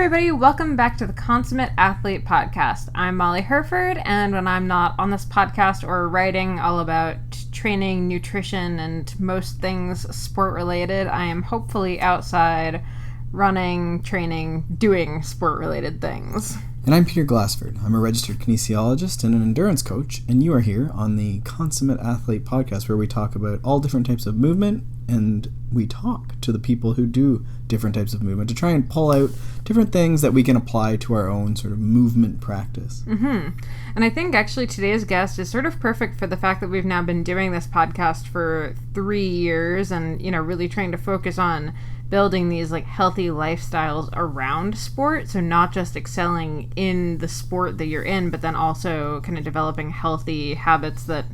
everybody, welcome back to the Consummate Athlete Podcast. I'm Molly Herford, and when I'm not on this podcast or writing all about training, nutrition, and most things sport-related, I am hopefully outside running, training, doing sport-related things. And I'm Peter Glassford. I'm a registered kinesiologist and an endurance coach, and you are here on the Consummate Athlete Podcast, where we talk about all different types of movement, and we talk to the people who do different types of movement to try and pull out different things that we can apply to our own sort of movement practice. Mm-hmm. And I think actually today's guest is sort of perfect for the fact that we've now been doing this podcast for 3 years and, really trying to focus on building these healthy lifestyles around sport. So not just excelling in the sport that you're in, but then also kind of developing healthy habits that,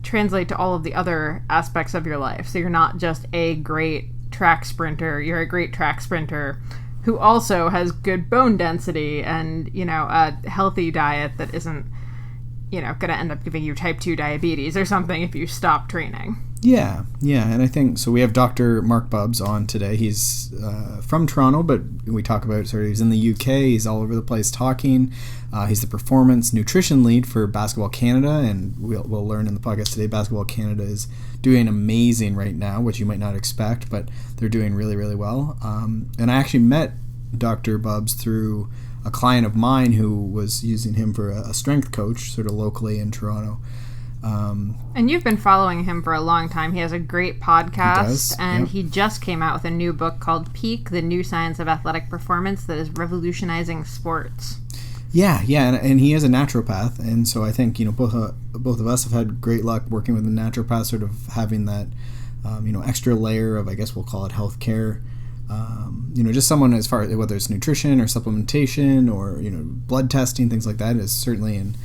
translate to all of the other aspects of your life. So you're not just a great track sprinter, you're a great track sprinter who also has good bone density and, a healthy diet that isn't, going to end up giving you type 2 diabetes or something if you stop training. Yeah, and I think, so we have Dr. Marc Bubbs on today. He's from Toronto, but we talk about, he's in the UK, he's all over the place talking. He's the performance nutrition lead for Basketball Canada, and we'll learn in the podcast today, Basketball Canada is doing amazing right now, which you might not expect, but they're doing really, really well. And I actually met Dr. Bubbs through a client of mine who was using him for a strength coach, sort of locally in Toronto. And you've been following him for a long time. He has a great podcast, He just came out with a new book called Peak, The New Science of Athletic Performance that is revolutionizing sports. Yeah, and he is a naturopath, and so I think, both of us have had great luck working with a naturopath, sort of having that, extra layer of, I guess we'll call it healthcare. Just someone, as far as whether it's nutrition or supplementation or, blood testing, things like that, is certainly in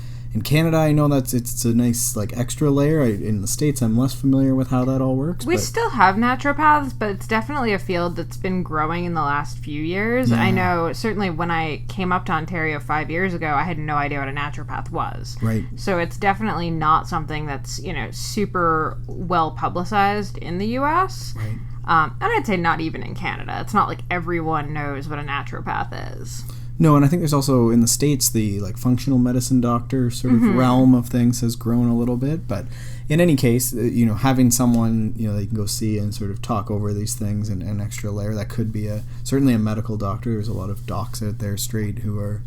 Canada, I know it's a nice extra layer. In the States, I'm less familiar with how that all works. We still have naturopaths, but it's definitely a field that's been growing in the last few years. Yeah. I know certainly when I came up to Ontario 5 years ago, I had no idea what a naturopath was. Right. So it's definitely not something that's super well publicized in the U.S. Right. And I'd say not even in Canada. It's not like everyone knows what a naturopath is. No, and I think there's also in the States the functional medicine doctor sort of realm of things has grown a little bit. But in any case, having someone they can go see and sort of talk over these things and an extra layer, that could be certainly a medical doctor. There's a lot of docs out there straight who are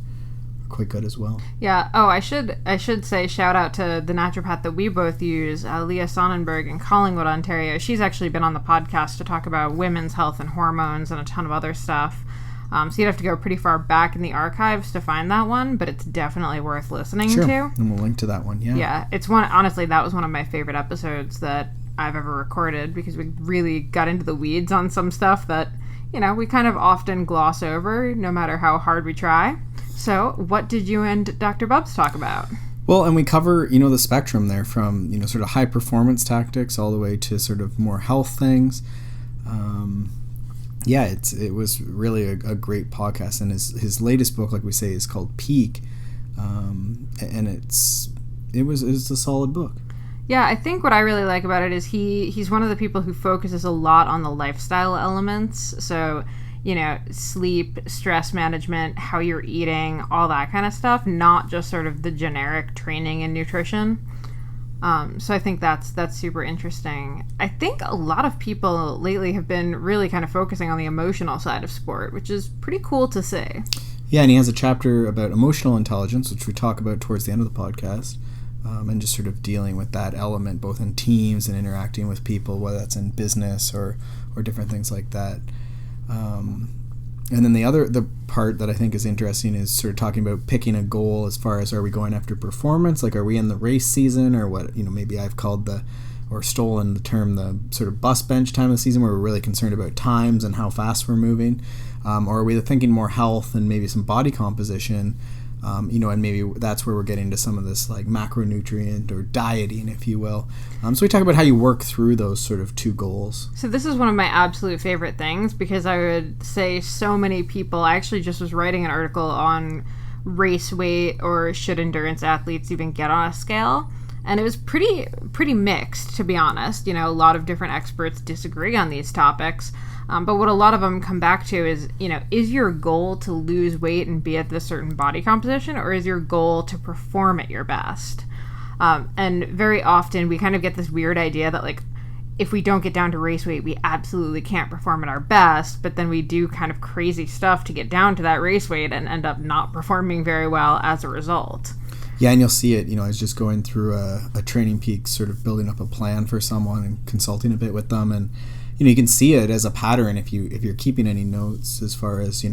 quite good as well. Yeah. Oh, I should say shout out to the naturopath that we both use, Leah Sonnenberg in Collingwood, Ontario. She's actually been on the podcast to talk about women's health and hormones and a ton of other stuff. So you'd have to go pretty far back in the archives to find that one, but it's definitely worth listening to. And we'll link to that one, yeah. Yeah, honestly, that was one of my favorite episodes that I've ever recorded because we really got into the weeds on some stuff that, we kind of often gloss over no matter how hard we try. So what did you and Dr. Bubbs talk about? Well, and we cover, the spectrum there from, sort of high performance tactics all the way to sort of more health things. It was really a great podcast, and his latest book, like we say, is called Peak, and it was a solid book. Yeah, I think what I really like about it is he's one of the people who focuses a lot on the lifestyle elements, so sleep, stress management, how you're eating, all that kind of stuff, not just sort of the generic training and nutrition. So I think that's super interesting. I think a lot of people lately have been really kind of focusing on the emotional side of sport, which is pretty cool to see. Yeah, and he has a chapter about emotional intelligence, which we talk about towards the end of the podcast, and just sort of dealing with that element, both in teams and interacting with people, whether that's in business or different things like that. And then the part that I think is interesting is sort of talking about picking a goal as far as, are we going after performance? Are we in the race season, or what, maybe I've called or stolen the term, the sort of bus bench time of the season, where we're really concerned about times and how fast we're moving. Or are we thinking more health and maybe some body composition, and maybe that's where we're getting to some of this macronutrient or dieting, if you will. So we talk about how you work through those sort of two goals. So this is one of my absolute favorite things, because I would say so many people, I actually just was writing an article on race weight, or should endurance athletes even get on a scale? And it was pretty mixed, to be honest. A lot of different experts disagree on these topics. But what a lot of them come back to is, is your goal to lose weight and be at this certain body composition, or is your goal to perform at your best? And very often we kind of get this weird idea that, like, if we don't get down to race weight, we absolutely can't perform at our best, but then we do kind of crazy stuff to get down to that race weight and end up not performing very well as a result. Yeah, and you'll see it, I was just going through a Training Peaks, sort of building up a plan for someone and consulting a bit with them, and you can see it as a pattern if you're keeping any notes, as far as,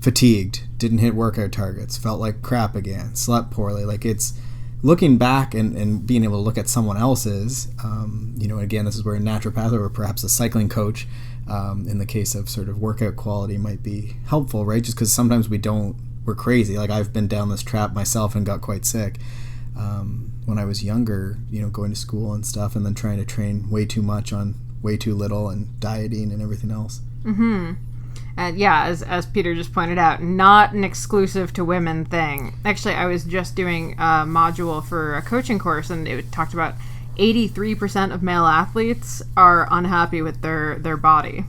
fatigued, didn't hit workout targets, felt like crap again, slept poorly. Like, it's looking back and being able to look at someone else's, again, this is where a naturopath or perhaps a cycling coach, in the case of sort of workout quality, might be helpful, right? Just because sometimes we're crazy. Like, I've been down this trap myself and got quite sick when I was younger, going to school and stuff, and then trying to train way too much on way too little, and dieting and everything else. Mm-hmm. Yeah, as Peter just pointed out, not an exclusive to women thing. Actually, I was just doing a module for a coaching course, and it talked about 83% of male athletes are unhappy with their body.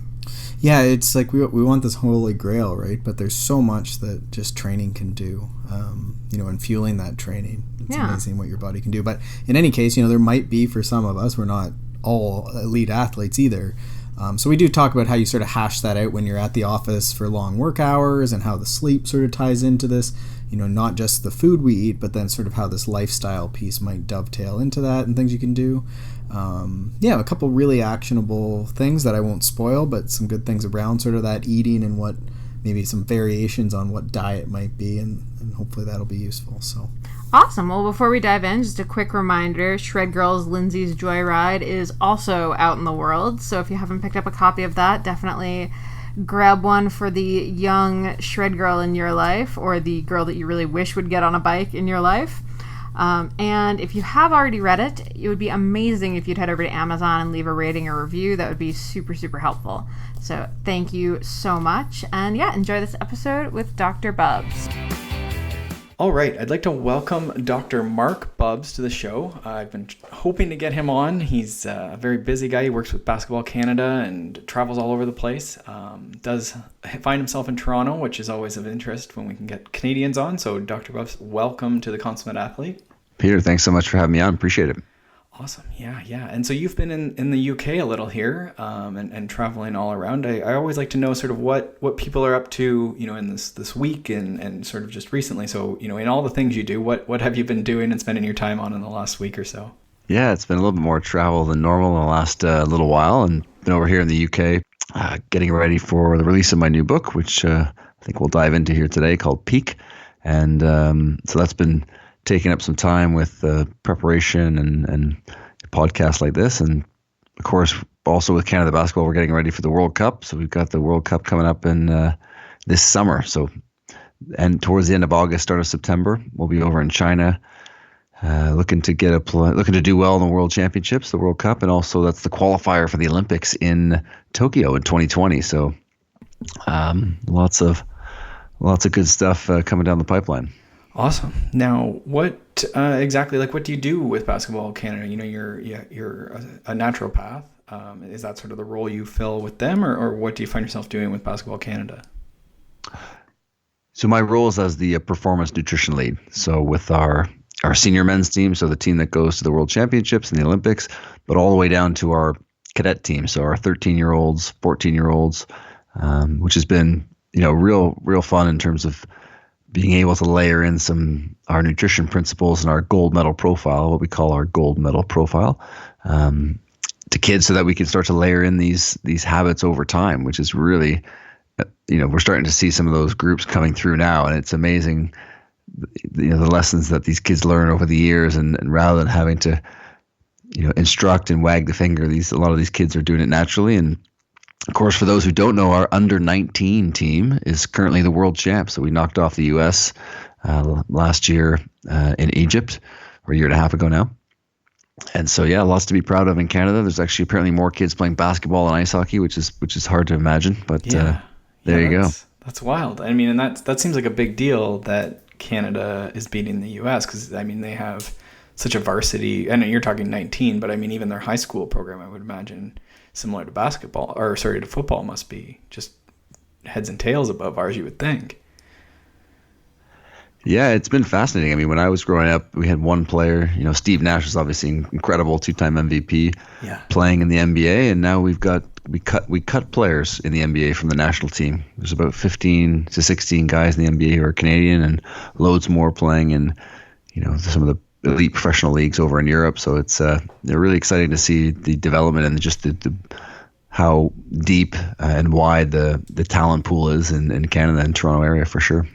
Yeah, it's like we want this holy grail, right? But there's so much that just training can do, and fueling that training. It's amazing what your body can do. But in any case, there might be, for some of us, we're not all elite athletes either. So we do talk about how you sort of hash that out when you're at the office for long work hours, and how the sleep sort of ties into this, not just the food we eat, but then sort of how this lifestyle piece might dovetail into that, and things you can do. A couple really actionable things that I won't spoil, but some good things around sort of that eating, and what maybe some variations on what diet might be, and hopefully that'll be useful. So awesome. Well, before we dive in, just a quick reminder, Shred Girls Lindsay's Joyride is also out in the world. So if you haven't picked up a copy of that, definitely grab one for the young Shred Girl in your life, or the girl that you really wish would get on a bike in your life. And if you have already read it, it would be amazing if you'd head over to Amazon and leave a rating or review. That would be super, super helpful. So thank you so much. And enjoy this episode with Dr. Bubbs. All right, I'd like to welcome Dr. Marc Bubbs to the show. I've been hoping to get him on. He's a very busy guy. He works with Basketball Canada and travels all over the place. Does find himself in Toronto, which is always of interest when we can get Canadians on. So Dr. Bubbs, welcome to the Consummate Athlete. Peter, thanks so much for having me on. Appreciate it. Awesome. Yeah. And so you've been in the UK a little here, and traveling all around. I always like to know sort of what people are up to, in this week and sort of just recently. So, in all the things you do, what have you been doing and spending your time on in the last week or so? Yeah, it's been a little bit more travel than normal in the last little while, and been over here in the UK getting ready for the release of my new book, which I think we'll dive into here today, called Peak. And so that's been taking up some time with preparation and podcasts like this. And of course, also with Canada Basketball, we're getting ready for the World Cup. So we've got the World Cup coming up in this summer. So, and towards the end of August, start of September, we'll be over in China, looking to do well in the World Championships, the World Cup, and also that's the qualifier for the Olympics in Tokyo in 2020. So lots of good stuff coming down the pipeline. Awesome. Now, what exactly, what do you do with Basketball Canada? You're a naturopath. Is that sort of the role you fill with them, or what do you find yourself doing with Basketball Canada? So my role is as the performance nutrition lead. So with our senior men's team, so the team that goes to the World Championships and the Olympics, but all the way down to our cadet team, so our 13-year-olds, 14-year-olds, which has been real fun in terms of being able to layer in our nutrition principles and our gold medal profile, what we call our gold medal profile, to kids, so that we can start to layer in these habits over time, which is really, we're starting to see some of those groups coming through now, and it's amazing, the lessons that these kids learn over the years, and rather than having to, instruct and wag the finger, a lot of these kids are doing it naturally. And of course, for those who don't know, our under-19 team is currently the world champ. So we knocked off the U.S. Last year in Egypt, or a year and a half ago now. And so, lots to be proud of in Canada. There's actually apparently more kids playing basketball and ice hockey, which is hard to imagine. But there you go. That's wild. I mean, and that seems like a big deal that Canada is beating the U.S. because, they have such a varsity, and you're talking 19, but I mean, even their high school program, I would imagine, similar to to football, must be just heads and tails above ours, you would think. Yeah, it's been fascinating. I mean, when I was growing up, we had one player, Steve Nash was obviously incredible, 2-time MVP, playing in the NBA, and now we cut players in the NBA from the national team. There's about 15 to 16 guys in the NBA who are Canadian, and loads more playing in, some of the elite professional leagues over in Europe. So it's they're really exciting to see the development and just the how deep and wide the talent pool is in Canada and Toronto area for sure.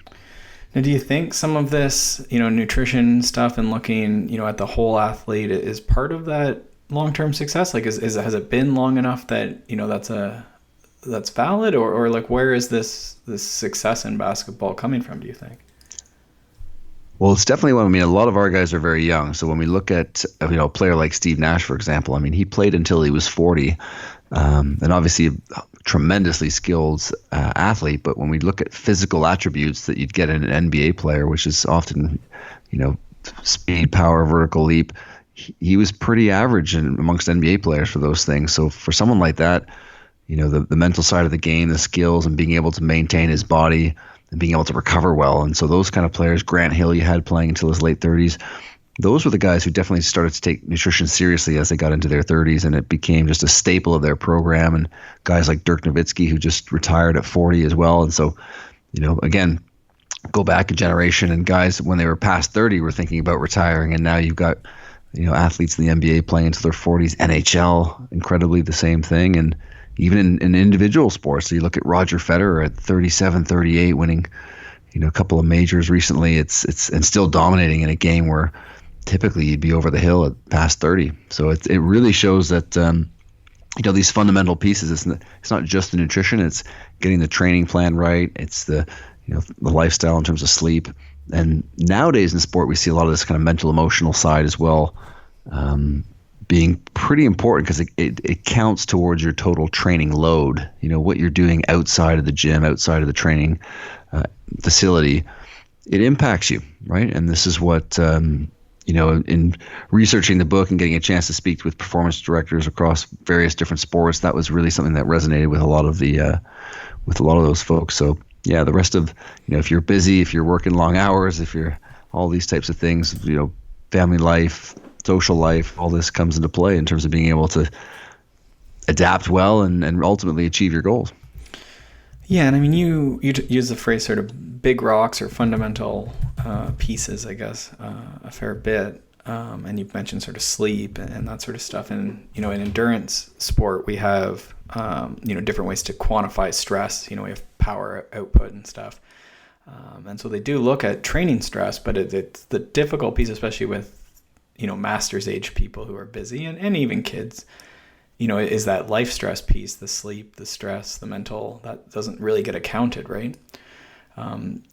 Now, do you think some of this, nutrition stuff and looking, at the whole athlete is part of that long-term success? Like, has it been long enough that, that's valid, or like, where is this success in basketball coming from, do you think? Well, it's definitely one. I mean, a lot of our guys are very young. So when we look at, a player like Steve Nash, for example, I mean, he played until he was 40. And obviously a tremendously skilled athlete. But when we look at physical attributes that you'd get in an NBA player, which is often, speed, power, vertical leap, he was pretty average amongst NBA players for those things. So for someone like that, the mental side of the game, the skills, and being able to maintain his body and being able to recover well. And so those kind of players, Grant Hill, you had playing until his late 30s. Those were the guys who definitely started to take nutrition seriously as they got into their 30s, and it became just a staple of their program. And guys like Dirk Nowitzki, who just retired at 40 as well. And so, again, go back a generation, and guys when they were past 30 were thinking about retiring, and now you've got, athletes in the NBA playing into their 40s, NHL, incredibly the same thing, and even in individual sports. So you look at Roger Federer at 37, 38, winning, a couple of majors recently. It's and still dominating in a game where typically you'd be over the hill at past 30. So it really shows that these fundamental pieces. It's not just the nutrition. It's getting the training plan right. It's the the lifestyle in terms of sleep. And nowadays in sport, we see a lot of this kind of mental, emotional side as well, being pretty important because it counts towards your total training load. What you're doing outside of the gym, outside of the training facility, it impacts you, right? And this is what in researching the book and getting a chance to speak with performance directors across various different sports, that was really something that resonated with a lot of those folks. So yeah, the rest of, if you're busy, if you're working long hours, if you're all these types of things, family life, social life, all this comes into play in terms of being able to adapt well and ultimately achieve your goals. Yeah, and I mean, you use the phrase sort of big rocks or fundamental pieces, I guess, a fair bit. And you've mentioned sort of sleep and that sort of stuff. And, in endurance sport, we have, different ways to quantify stress. We have power output and stuff. And so they do look at training stress, but it's the difficult piece, especially with, master's age people who are busy and even kids, is that life stress piece, the sleep, the stress, the mental, that doesn't really get accounted, right?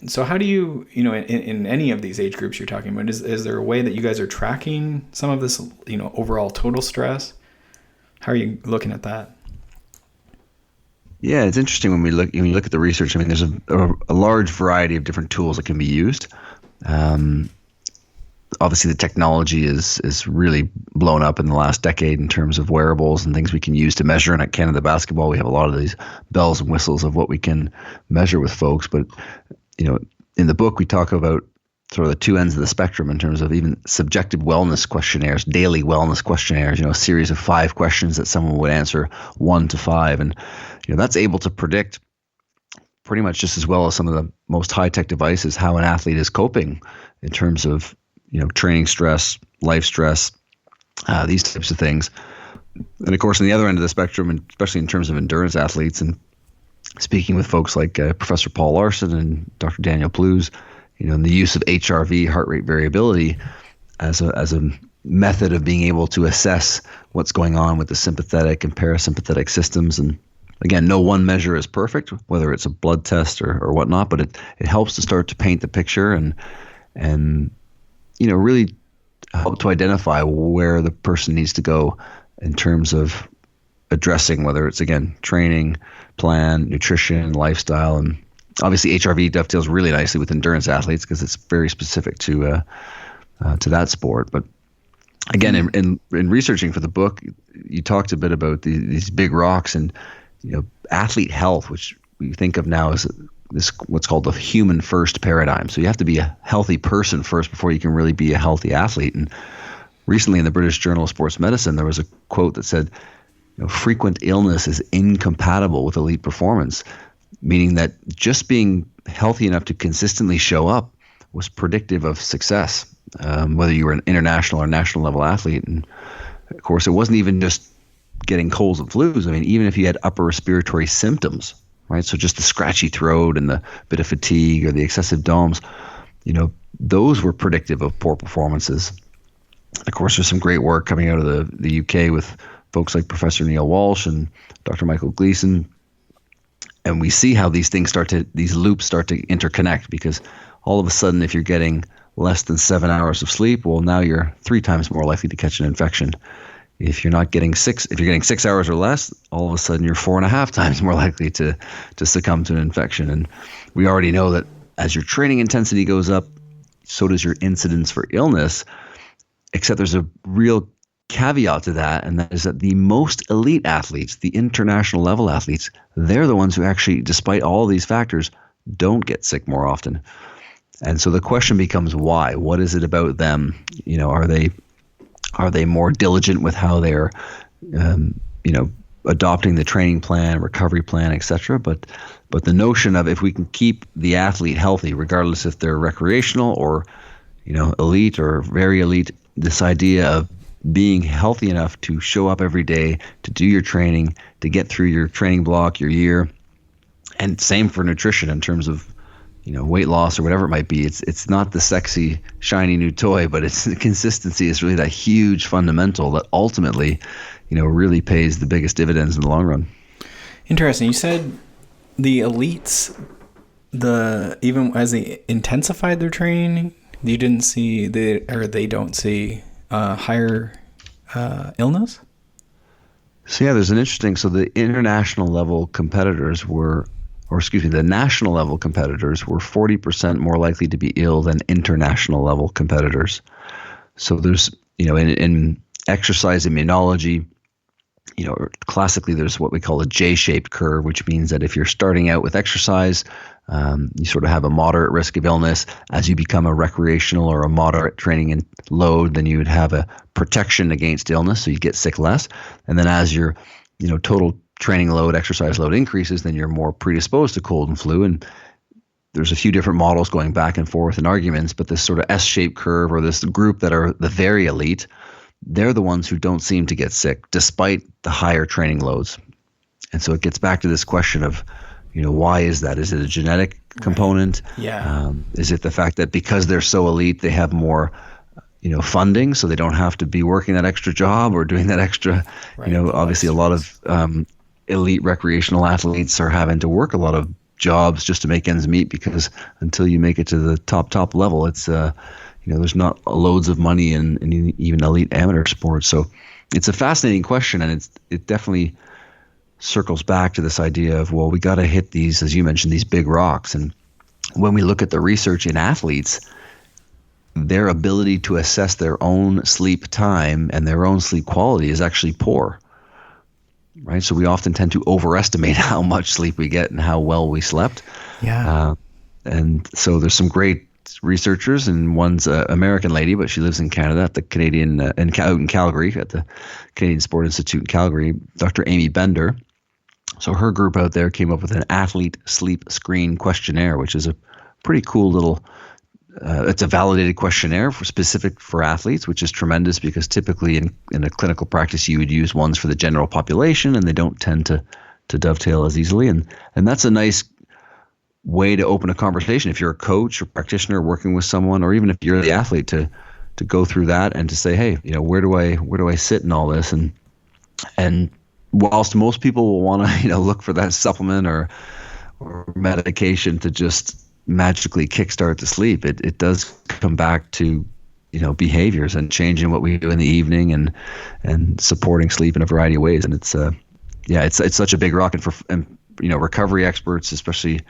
So how do you, in any of these age groups you're talking about, is there a way that you guys are tracking some of this, overall total stress? How are you looking at that? Yeah, it's interesting when you look at the research. I mean, there's a large variety of different tools that can be used. Obviously, the technology is really blown up in the last decade in terms of wearables and things we can use to measure. And at Canada Basketball, we have a lot of these bells and whistles of what we can measure with folks. But, in the book, we talk about sort of the two ends of the spectrum in terms of even subjective wellness questionnaires, daily wellness questionnaires, a series of 5 questions that someone would answer 1 to 5. And, that's able to predict pretty much just as well as some of the most high-tech devices how an athlete is coping in terms of, training stress, life stress, these types of things. And of course, on the other end of the spectrum, and especially in terms of endurance athletes, and speaking with folks like Professor Paul Larson and Dr. Daniel Plews, and the use of HRV, heart rate variability, as a method of being able to assess what's going on with the sympathetic and parasympathetic systems. And again, no one measure is perfect, whether it's a blood test or whatnot, but it helps to start to paint the picture and really help to identify where the person needs to go in terms of addressing whether it's, again, training, plan, nutrition, lifestyle. And obviously HRV dovetails really nicely with endurance athletes because it's very specific to that sport. But again, in researching for the book, you talked a bit about these big rocks and, athlete health, which we think of now as this what's called the human first paradigm. So you have to be a healthy person first before you can really be a healthy athlete. And recently in the British Journal of Sports Medicine, there was a quote that said, frequent illness is incompatible with elite performance, meaning that just being healthy enough to consistently show up was predictive of success, whether you were an international or national level athlete. And of course, it wasn't even just getting colds and flus. I mean, even if you had upper respiratory symptoms, right? So just the scratchy throat and the bit of fatigue or the excessive DOMS, those were predictive of poor performances. Of course, there's some great work coming out of the UK with folks like Professor Neil Walsh and Dr. Michael Gleason. And we see how these loops start to interconnect, because all of a sudden, if you're getting less than 7 hours of sleep, well, now you're 3 times more likely to catch an infection. If you're getting 6 hours or less, all of a sudden you're 4.5 times more likely to succumb to an infection. And we already know that as your training intensity goes up, so does your incidence for illness, except there's a real caveat to that, and that is that the most elite athletes, the international level athletes, they're the ones who actually, despite all these factors, don't get sick more often. And so the question becomes why? What is it about them? Are they more diligent with how they're, adopting the training plan, recovery plan, etc.? But the notion of if we can keep the athlete healthy, regardless if they're recreational or, elite or very elite, this idea of being healthy enough to show up every day, to do your training, to get through your training block, your year, and same for nutrition in terms of, weight loss or whatever it might be. It's not the sexy, shiny new toy, but it's the consistency is really that huge fundamental that ultimately, really pays the biggest dividends in the long run. Interesting. You said the elites, even as they intensified their training, you didn't see they don't see higher illness? So yeah, there's an interesting, so the international level competitors the national level competitors were 40% more likely to be ill than international level competitors. So there's, in exercise immunology, classically there's what we call a J-shaped curve, which means that if you're starting out with exercise, you sort of have a moderate risk of illness. As you become a recreational or a moderate training and load, then you would have a protection against illness, so you get sick less. And then as your, total training load, exercise load increases, then you're more predisposed to cold and flu. And there's a few different models going back and forth in arguments, but this sort of S-shaped curve, or this group that are the very elite, they're the ones who don't seem to get sick despite the higher training loads. And so it gets back to this question of, why is that? Is it a genetic component? Yeah. Is it the fact that because they're so elite, they have more, funding, so they don't have to be working that extra job or doing that extra, obviously a lot of elite recreational athletes are having to work a lot of jobs just to make ends meet, because until you make it to the top level, it's there's not loads of money in even elite amateur sports. So it's a fascinating question, and it definitely circles back to this idea of, well, we got to hit these, as you mentioned, these big rocks. And when we look at the research in athletes, their ability to assess their own sleep time and their own sleep quality is actually poor. Right, so we often tend to overestimate how much sleep we get and how well we slept. Yeah, and so there's some great researchers, and one's an American lady, but she lives in Canada at the Canadian out in Calgary at the Canadian Sport Institute in Calgary. Dr. Amy Bender. So her group out there came up with an athlete sleep screen questionnaire, which is a pretty cool little. It's a validated questionnaire specific for athletes, which is tremendous, because typically in a clinical practice you would use ones for the general population, and they don't tend to dovetail as easily. And that's a nice way to open a conversation if you're a coach or practitioner working with someone, or even if you're the athlete, to go through that and to say, hey, where do I sit in all this? And whilst most people will want to look for that supplement or medication to just magically kickstart the sleep, it does come back to behaviors and changing what we do in the evening and supporting sleep in a variety of ways. And it's such a big rock. And for recovery experts, especially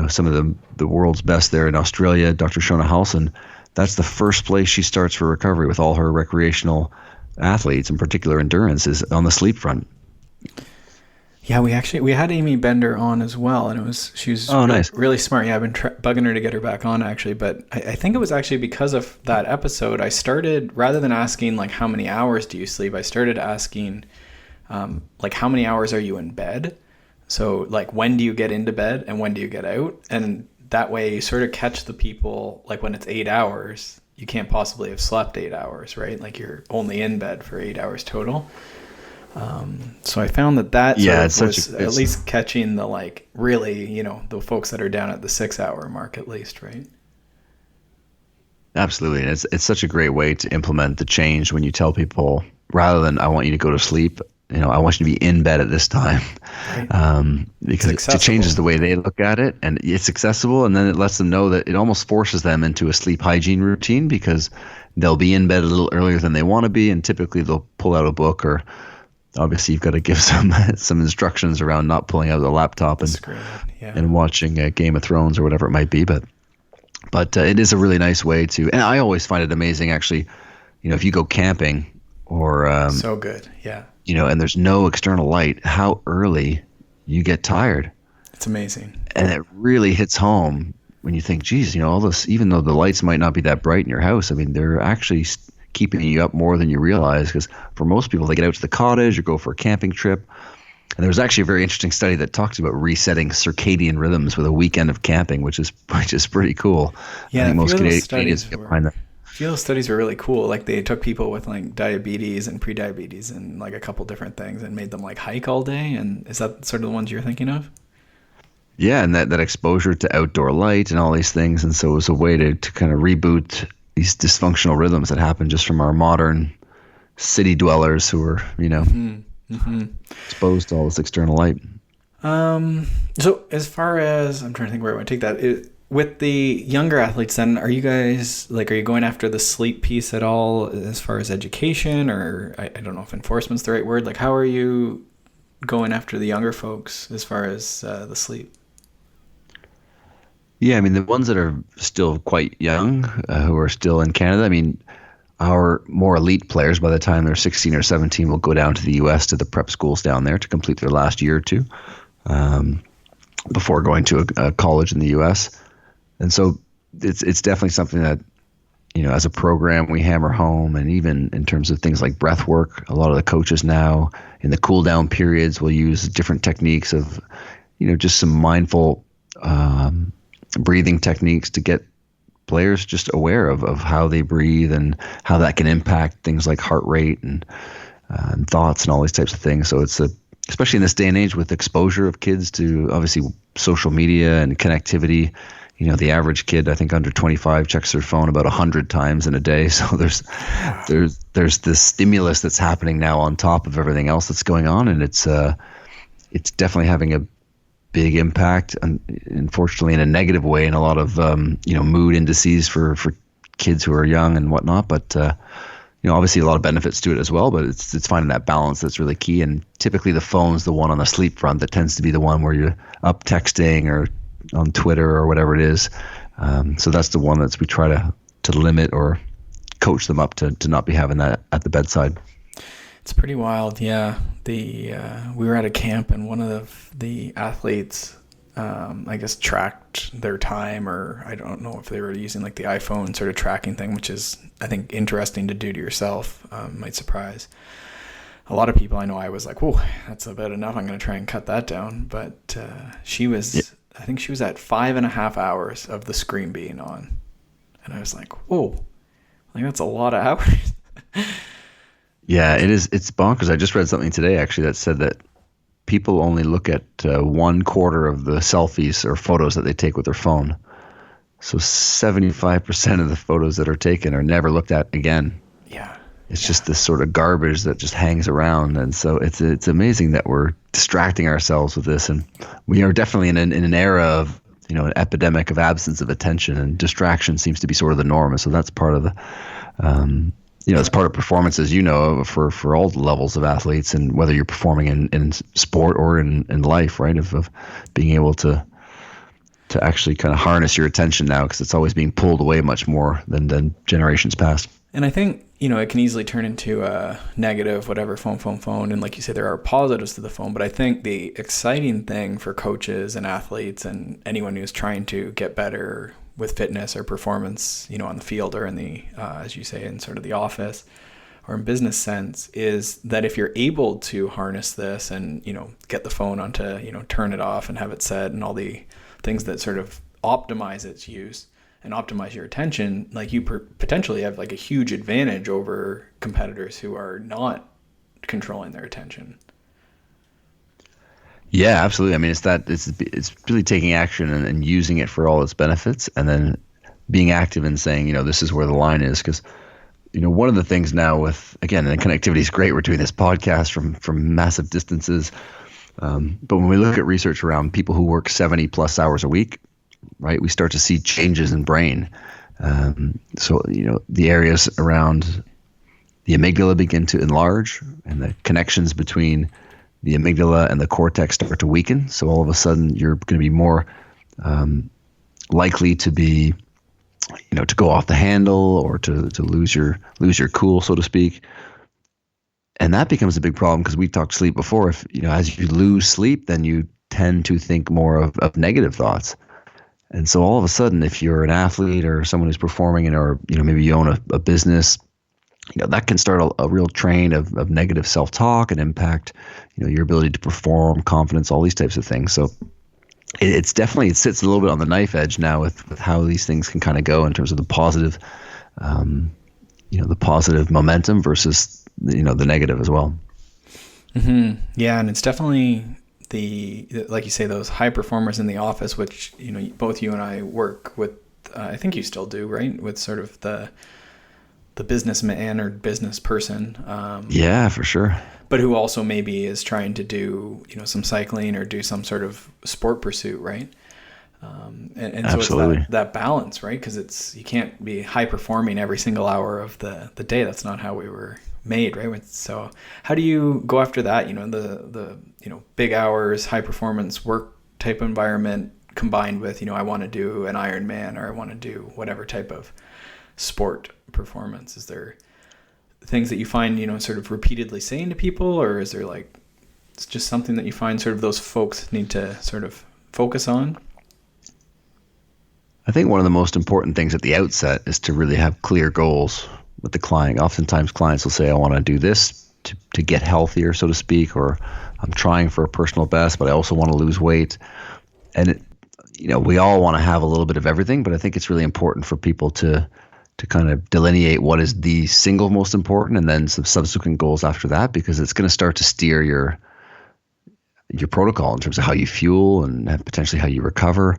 some of the world's best there in Australia, Dr. Shona Halson, that's the first place she starts for recovery with all her recreational athletes, in particular endurance, is on the sleep front. Yeah, we had Amy Bender on as well, and she was nice. Really smart. Yeah, I've been bugging her to get her back on actually, but I think it was actually because of that episode, I started, rather than asking like how many hours do you sleep, I started asking like how many hours are you in bed? So like when do you get into bed and when do you get out? And that way you sort of catch the people, like when it's 8 hours, you can't possibly have slept 8 hours, right? Like you're only in bed for 8 hours total. So I found that was at least catching the, like, really, you know, the folks that are down at the 6 hour mark at least, right? Absolutely. And it's such a great way to implement the change when you tell people, rather than I want you to go to sleep, you know, I want you to be in bed at this time. Right. Because it changes the way they look at it, and it's accessible, and then it lets them know that it almost forces them into a sleep hygiene routine, because they'll be in bed a little earlier than they want to be, and typically they'll pull out a book, or obviously you've got to give some instructions around not pulling out the laptop and watching Game of Thrones or whatever it might be, but it is a really nice way to, and I always find it amazing actually, you know, if you go camping or so good, yeah, you know, and there's no external light, how early you get tired. It's amazing. And it really hits home when you think, geez, you know, all this, even though the lights might not be that bright in your house, I mean, they're actually keeping you up more than you realize, because for most people, they get out to the cottage or go for a camping trip. And there was actually a very interesting study that talks about resetting circadian rhythms with a weekend of camping, which is pretty cool. Yeah, I think most Canadians get behind that. I feel those studies were really cool. Like they took people with like diabetes and pre-diabetes and like a couple different things and made them like hike all day. And is that sort of the ones you're thinking of? Yeah, and that exposure to outdoor light and all these things. And so it was a way to kind of reboot these dysfunctional rhythms that happen just from our modern city dwellers who are, you know, exposed to all this external light. So as far as, I'm trying to think where I want to take that. With the younger athletes then, are you going after the sleep piece at all as far as education, or I don't know if enforcement's the right word. Like how are you going after the younger folks as far as the sleep? Yeah, I mean, the ones that are still quite young, who are still in Canada, I mean, our more elite players, by the time they're 16 or 17, will go down to the U.S. to the prep schools down there to complete their last year or two before going to a college in the U.S. And so it's definitely something that, you know, as a program we hammer home, and even in terms of things like breath work, a lot of the coaches now in the cool down periods will use different techniques of, you know, just some mindful breathing techniques to get players just aware of how they breathe and how that can impact things like heart rate and thoughts and all these types of things. So it's especially in this day and age with exposure of kids to obviously social media and connectivity. You know, the average kid, I think under 25, checks their phone about 100 times in a day. So there's this stimulus that's happening now on top of everything else that's going on, and it's definitely having a big impact, unfortunately in a negative way, in a lot of you know, mood indices for kids who are young and whatnot. But you know, obviously a lot of benefits to it as well. But it's finding that balance that's really key. And typically the phone's the one on the sleep front that tends to be the one where you're up texting or on Twitter or whatever it is. So that's the one that we try to limit or coach them up to not be having that at the bedside. It's pretty wild, yeah. We were at a camp and one of the athletes, I guess, tracked their time, or I don't know if they were using like the iPhone sort of tracking thing, which is, I think, interesting to do to yourself. Might surprise a lot of people. I know I was like, whoa, that's about enough. I'm going to try and cut that down. But she was, yeah. I think she was at 5.5 hours of the screen being on. And I was like, whoa, like that's a lot of hours. Yeah, it is. It's bonkers. I just read something today actually that said that people only look at 1/4 of the selfies or photos that they take with their phone. So 75% of the photos that are taken are never looked at again. Yeah. It's just this sort of garbage that just hangs around. And so it's amazing that we're distracting ourselves with this. And we are definitely in an era of, you know, an epidemic of absence of attention, and distraction seems to be sort of the norm. And so that's part of the, you know, it's part of performance, as you know, for all levels of athletes, and whether you're performing in sport or in life, right? Of being able to to actually kind of harness your attention now, because it's always being pulled away much more than generations past. And I think, it can easily turn into a negative, whatever, phone. And like you say, there are positives to the phone. But I think the exciting thing for coaches and athletes and anyone who's trying to get better with fitness or performance, on the field or in the, as you say, in sort of the office or in business sense, is that if you're able to harness this and, get the phone onto, turn it off and have it set and all the things that sort of optimize its use and optimize your attention, like you potentially have like a huge advantage over competitors who are not controlling their attention. Yeah, absolutely. I mean, it's really taking action and using it for all its benefits, and then being active and saying, this is where the line is. Because, one of the things now with, again, the connectivity is great. We're doing this podcast from massive distances. But when we look at research around people who work 70 plus hours a week, right, we start to see changes in brain. So, the areas around the amygdala begin to enlarge, and the connections between the amygdala and the cortex start to weaken. So all of a sudden you're going to be more likely to be, to go off the handle or to lose your cool, so to speak. And that becomes a big problem, because we talked sleep before. If, as you lose sleep, then you tend to think more of negative thoughts. And so all of a sudden, if you're an athlete or someone who's performing or, maybe you own a business, that can start a real train of negative self-talk and impact, your ability to perform, confidence, all these types of things. So it sits a little bit on the knife edge now with how these things can kind of go in terms of the positive, the positive momentum versus, the negative as well. Mm-hmm. Yeah. And it's definitely like you say, those high performers in the office, which, both you and I work with, I think you still do, right? With sort of the businessman or business person. Yeah, for sure. But who also maybe is trying to do, some cycling or do some sort of sport pursuit, right? And so Absolutely. It's that balance, right? Because you can't be high performing every single hour of the day. That's not how we were made, right? So how do you go after that? The big hours, high performance work type environment combined with, I want to do an Ironman or I want to do whatever type of sport performance. Is there things that you find, sort of repeatedly saying to people, or is there it's just something that you find sort of those folks need to sort of focus on? I think one of the most important things at the outset is to really have clear goals with the client. Oftentimes clients will say, I want to do this to get healthier, so to speak, or I'm trying for a personal best, but I also want to lose weight. And we all want to have a little bit of everything, but I think it's really important for people to kind of delineate what is the single most important, and then some subsequent goals after that, because it's going to start to steer your protocol in terms of how you fuel and potentially how you recover.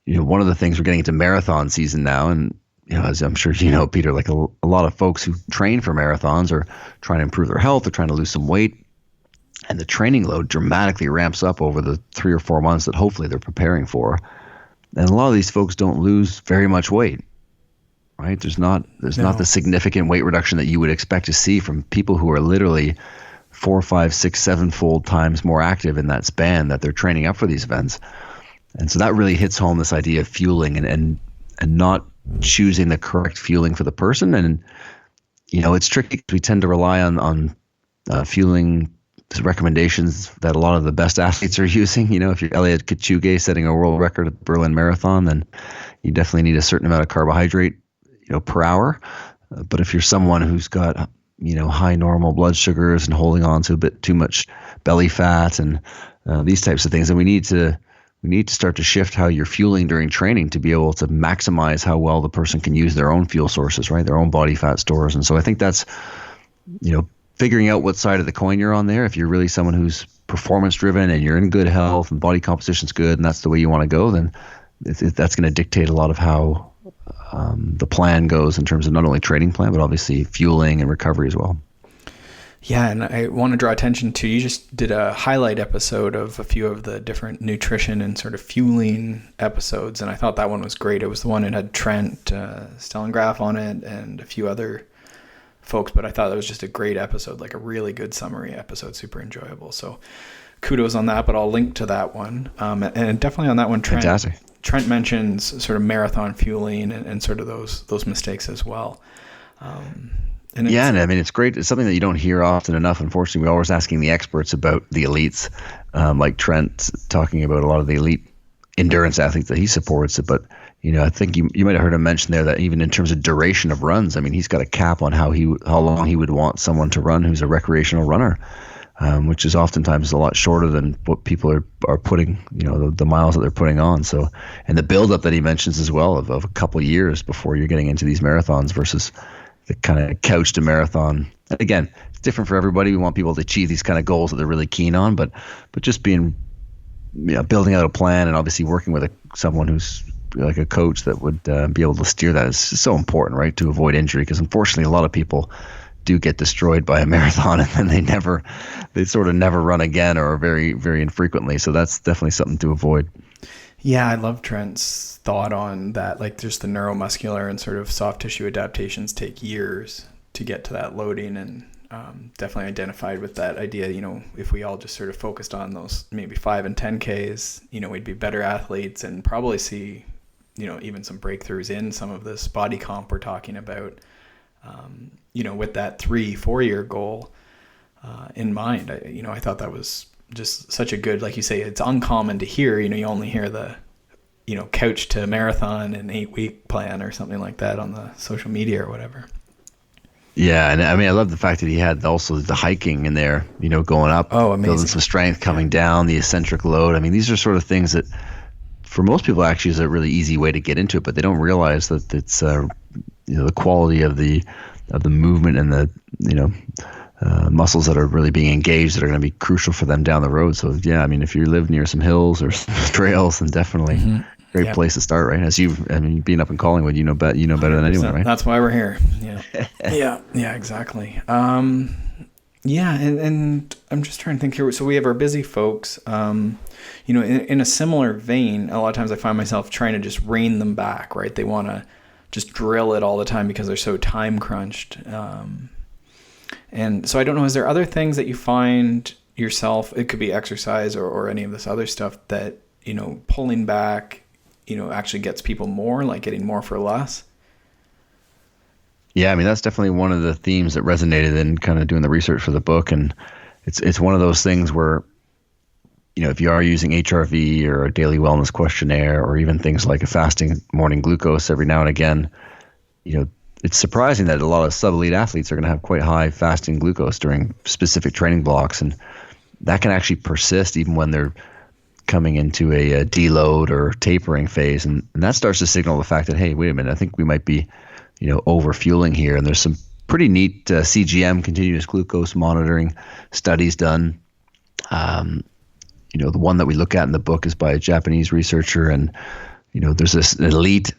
One of the things, we're getting into marathon season now, and as I'm sure Peter, like a lot of folks who train for marathons are trying to improve their health, they're trying to lose some weight, and the training load dramatically ramps up over the 3 or 4 months that hopefully they're preparing for. And a lot of these folks don't lose very much weight. Right? There's not the significant weight reduction that you would expect to see from people who are literally 4, 5, 6, 7-fold times more active in that span that they're training up for these events. And so that really hits home this idea of fueling and not choosing the correct fueling for the person. And it's tricky because we tend to rely on fueling recommendations that a lot of the best athletes are using. If you're Eliud Kipchoge setting a world record at the Berlin Marathon, then you definitely need a certain amount of carbohydrate per hour. But if you're someone who's got, high normal blood sugars and holding on to a bit too much belly fat and these types of things, then we need to start to shift how you're fueling during training to be able to maximize how well the person can use their own fuel sources, right? Their own body fat stores. And so I think that's, figuring out what side of the coin you're on there. If you're really someone who's performance driven and you're in good health and body composition's good and that's the way you want to go, then that's going to dictate a lot of how the plan goes in terms of not only training plan, but obviously fueling and recovery as well. Yeah, and I want to draw attention to, you just did a highlight episode of a few of the different nutrition and sort of fueling episodes, and I thought that one was great. It was the one that had Trent Stellengraf on it and a few other folks, but I thought that was just a great episode, like a really good summary episode, super enjoyable. So kudos on that, but I'll link to that one. And definitely on that one, Trent mentions sort of marathon fueling and sort of those mistakes as well. And I mean, it's great. It's something that you don't hear often enough. Unfortunately, we're always asking the experts about the elites, like Trent talking about a lot of the elite endurance athletes that he supports. But, I think you might have heard him mention there that even in terms of duration of runs, I mean, he's got a cap on how long he would want someone to run who's a recreational runner, which is oftentimes a lot shorter than what people are putting, the miles that they're putting on. So, and the buildup that he mentions as well of a couple years before you're getting into these marathons versus the kind of couch to marathon. And again, it's different for everybody. We want people to achieve these kind of goals that they're really keen on, but just being, building out a plan and obviously working with someone who's like a coach that would be able to steer that is so important, right? To avoid injury, because unfortunately a lot of people do get destroyed by a marathon and then they sort of never run again or very, very infrequently. So that's definitely something to avoid. Yeah, I love Trent's thought on that. Like, just the neuromuscular and sort of soft tissue adaptations take years to get to that loading, and definitely identified with that idea. If we all just sort of focused on those maybe 5 and 10Ks, we'd be better athletes and probably see, even some breakthroughs in some of this body comp we're talking about, with that 3-4 year goal in mind. I thought that was just such a good, like you say, it's uncommon to hear. You only hear the couch to marathon and 8-week plan or something like that on the social media or whatever. Yeah, and I mean, I love the fact that he had also the hiking in there, going up, building some strength, coming down, the eccentric load. I mean, these are sort of things that for most people actually is a really easy way to get into it, but they don't realize that it's the quality of the movement and the muscles that are really being engaged that are going to be crucial for them down the road. So yeah, I mean, if you live near some hills or some trails, then definitely great place to start, right? Being up in Collingwood, better than anyone, right? That's why we're here. Yeah. yeah, exactly. And I'm just trying to think here. So we have our busy folks, in a similar vein, a lot of times I find myself trying to just rein them back, right? They want to just drill it all the time because they're so time crunched. And so I don't know, is there other things that you find yourself, it could be exercise or any of this other stuff that, pulling back, actually gets people more, like getting more for less? Yeah, I mean, that's definitely one of the themes that resonated in kind of doing the research for the book. And it's one of those things where, if you are using HRV or a daily wellness questionnaire or even things like a fasting morning glucose every now and again, it's surprising that a lot of sub-elite athletes are going to have quite high fasting glucose during specific training blocks. And that can actually persist even when they're coming into a deload or tapering phase. And that starts to signal the fact that, hey, wait a minute, I think we might be, over fueling here. And there's some pretty neat CGM, continuous glucose monitoring studies done. The one that we look at in the book is by a Japanese researcher. And, there's this elite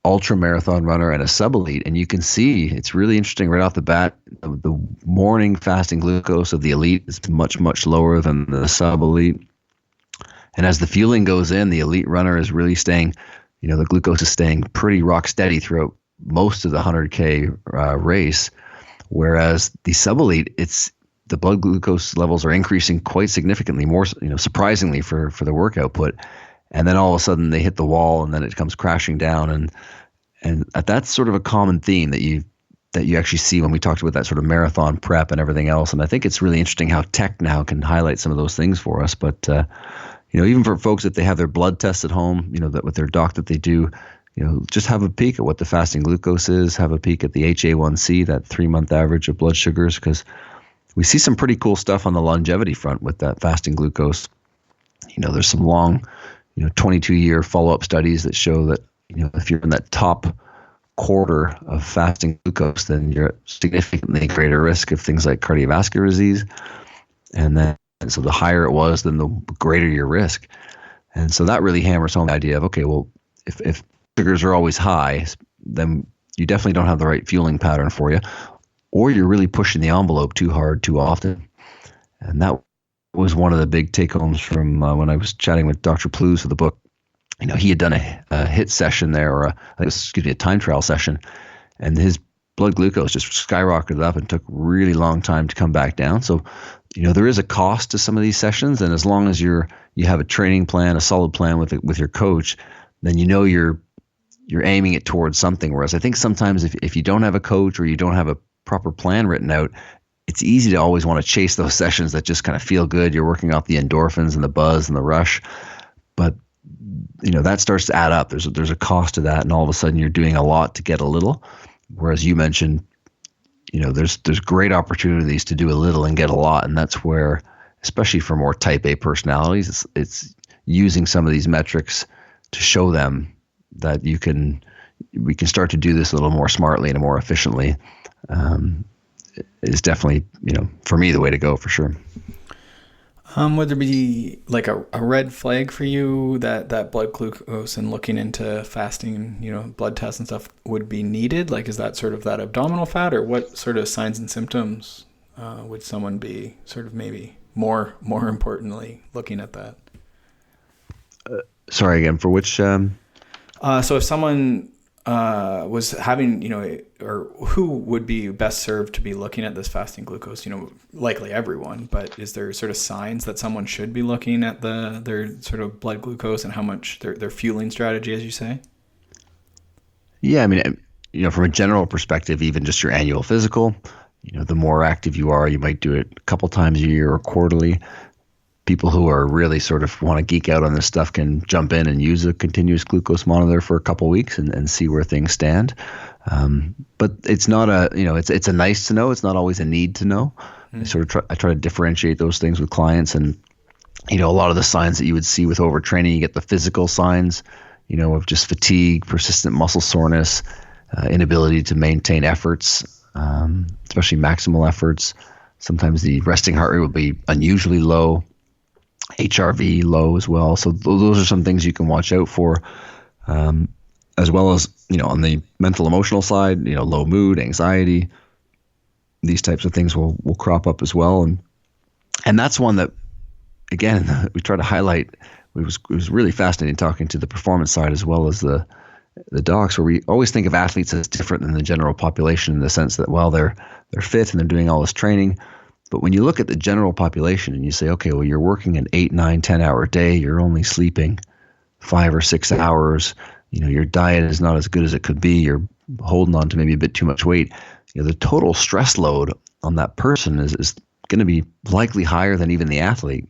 ultra marathon runner and a sub-elite, and you can see it's really interesting right off the bat. The morning fasting glucose of the elite is much, much lower than the sub-elite. And as the fueling goes in, the elite runner is really staying, the glucose is staying pretty rock steady throughout most of the 100K race. Whereas the sub-elite, the blood glucose levels are increasing quite significantly, more, surprisingly for the work output. And then all of a sudden they hit the wall and then it comes crashing down. And that's sort of a common theme that you actually see when we talked about that sort of marathon prep and everything else. And I think it's really interesting how tech now can highlight some of those things for us. But, even for folks, if they have their blood tests at home, that with their doc that they do, just have a peek at what the fasting glucose is, have a peek at the HA1C, that 3-month average of blood sugars, because we see some pretty cool stuff on the longevity front with that fasting glucose. There's some long, 22-year follow-up studies that show that, if you're in that top quarter of fasting glucose, then you're at significantly greater risk of things like cardiovascular disease. And so the higher it was, then the greater your risk. And so that really hammers home the idea of, okay, well, if sugars are always high, then you definitely don't have the right fueling pattern for you, or you're really pushing the envelope too hard, too often. And that was one of the big take-homes from when I was chatting with Dr. Plews for the book. He had done a HIT session there, or a time trial session, and his blood glucose just skyrocketed up and took really long time to come back down. So, there is a cost to some of these sessions, and as long as you have a training plan, a solid plan with your coach, then you're aiming it towards something. Whereas I think sometimes if you don't have a coach or you don't have a proper plan written out, it's easy to always want to chase those sessions that just kind of feel good. You're working off the endorphins and the buzz and the rush, but that starts to add up. There's a cost to that, and all of a sudden you're doing a lot to get a little. Whereas you mentioned, there's great opportunities to do a little and get a lot, and that's where, especially for more type A personalities, it's using some of these metrics to show them that we can start to do this a little more smartly and more efficiently. Is definitely, for me, the way to go for sure. Would there be like a red flag for you that blood glucose and looking into fasting, blood tests and stuff would be needed? Like, is that sort of that abdominal fat, or what sort of signs and symptoms would someone be sort of maybe more importantly looking at that? Sorry again, for which? So if someone was having, or who would be best served to be looking at this fasting glucose? Likely everyone, but is there sort of signs that someone should be looking at their sort of blood glucose and how much their fueling strategy, as you say? Yeah, I mean, from a general perspective, even just your annual physical, the more active you are, you might do it a couple times a year or quarterly. People who are really sort of want to geek out on this stuff can jump in and use a continuous glucose monitor for a couple of weeks and see where things stand. But it's not it's a nice to know. It's not always a need to know. Mm-hmm. I try to differentiate those things with clients, and a lot of the signs that you would see with overtraining, you get the physical signs, of just fatigue, persistent muscle soreness, inability to maintain efforts, especially maximal efforts. Sometimes the resting heart rate will be unusually low. HRV low as well. So those are some things you can watch out for, as well as, on the mental emotional side, low mood, anxiety, these types of things will crop up as well. And that's one that, again, we try to highlight. It was really fascinating talking to the performance side as well as the docs, where we always think of athletes as different than the general population in the sense that, well, they're fit and they're doing all this training. But when you look at the general population and you say, okay, well, you're working an 8, 9, 10-hour day, you're only sleeping 5 or 6 hours, your diet is not as good as it could be, you're holding on to maybe a bit too much weight, the total stress load on that person is going to be likely higher than even the athlete,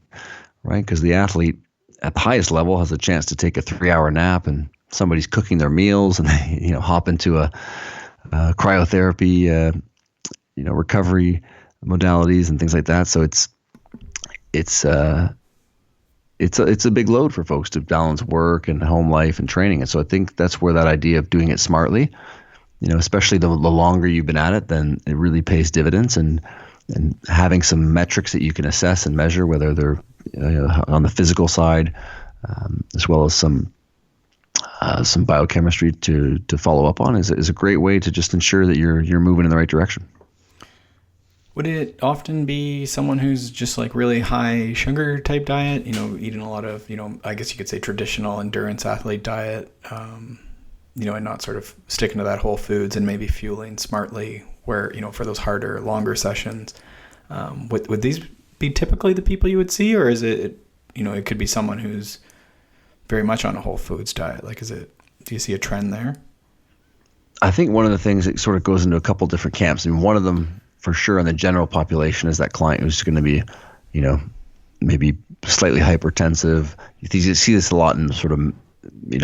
right? Because the athlete at the highest level has a chance to take a 3-hour nap, and somebody's cooking their meals, and they hop into a cryotherapy, recovery modalities and things like that. So it's a big load for folks to balance work and home life and training. And so I think that's where that idea of doing it smartly, especially the longer you've been at it, then it really pays dividends, and having some metrics that you can assess and measure, whether they're on the physical side, as well as some biochemistry to follow up on, is a great way to just ensure that you're moving in the right direction. Would it often be someone who's just like really high sugar type diet, eating a lot of, I guess you could say traditional endurance athlete diet, and not sort of sticking to that whole foods and maybe fueling smartly where, for those harder, longer sessions? Would these be typically the people you would see, or is it, it could be someone who's very much on a whole foods diet? Like, do you see a trend there? I think one of the things that sort of goes into a couple different camps. I mean, one of them, for sure, in the general population, is that client who's going to be, maybe slightly hypertensive. You see this a lot in sort of,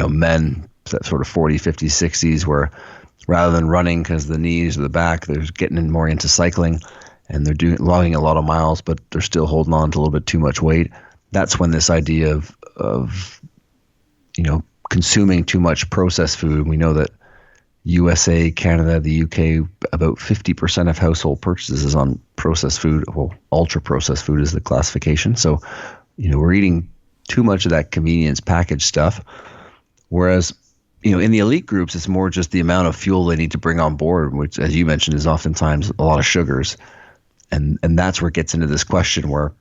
men, that sort of 40s, 50s, 60s, where rather than running because the knees or the back, they're getting in more into cycling, and they're logging a lot of miles, but they're still holding on to a little bit too much weight. That's when this idea of consuming too much processed food. We know that USA, Canada, the UK, about 50% of household purchases is on processed food. Well, ultra processed food is the classification. So, we're eating too much of that convenience packaged stuff. Whereas, in the elite groups, it's more just the amount of fuel they need to bring on board, which, as you mentioned, is oftentimes a lot of sugars. And that's where it gets into this question where,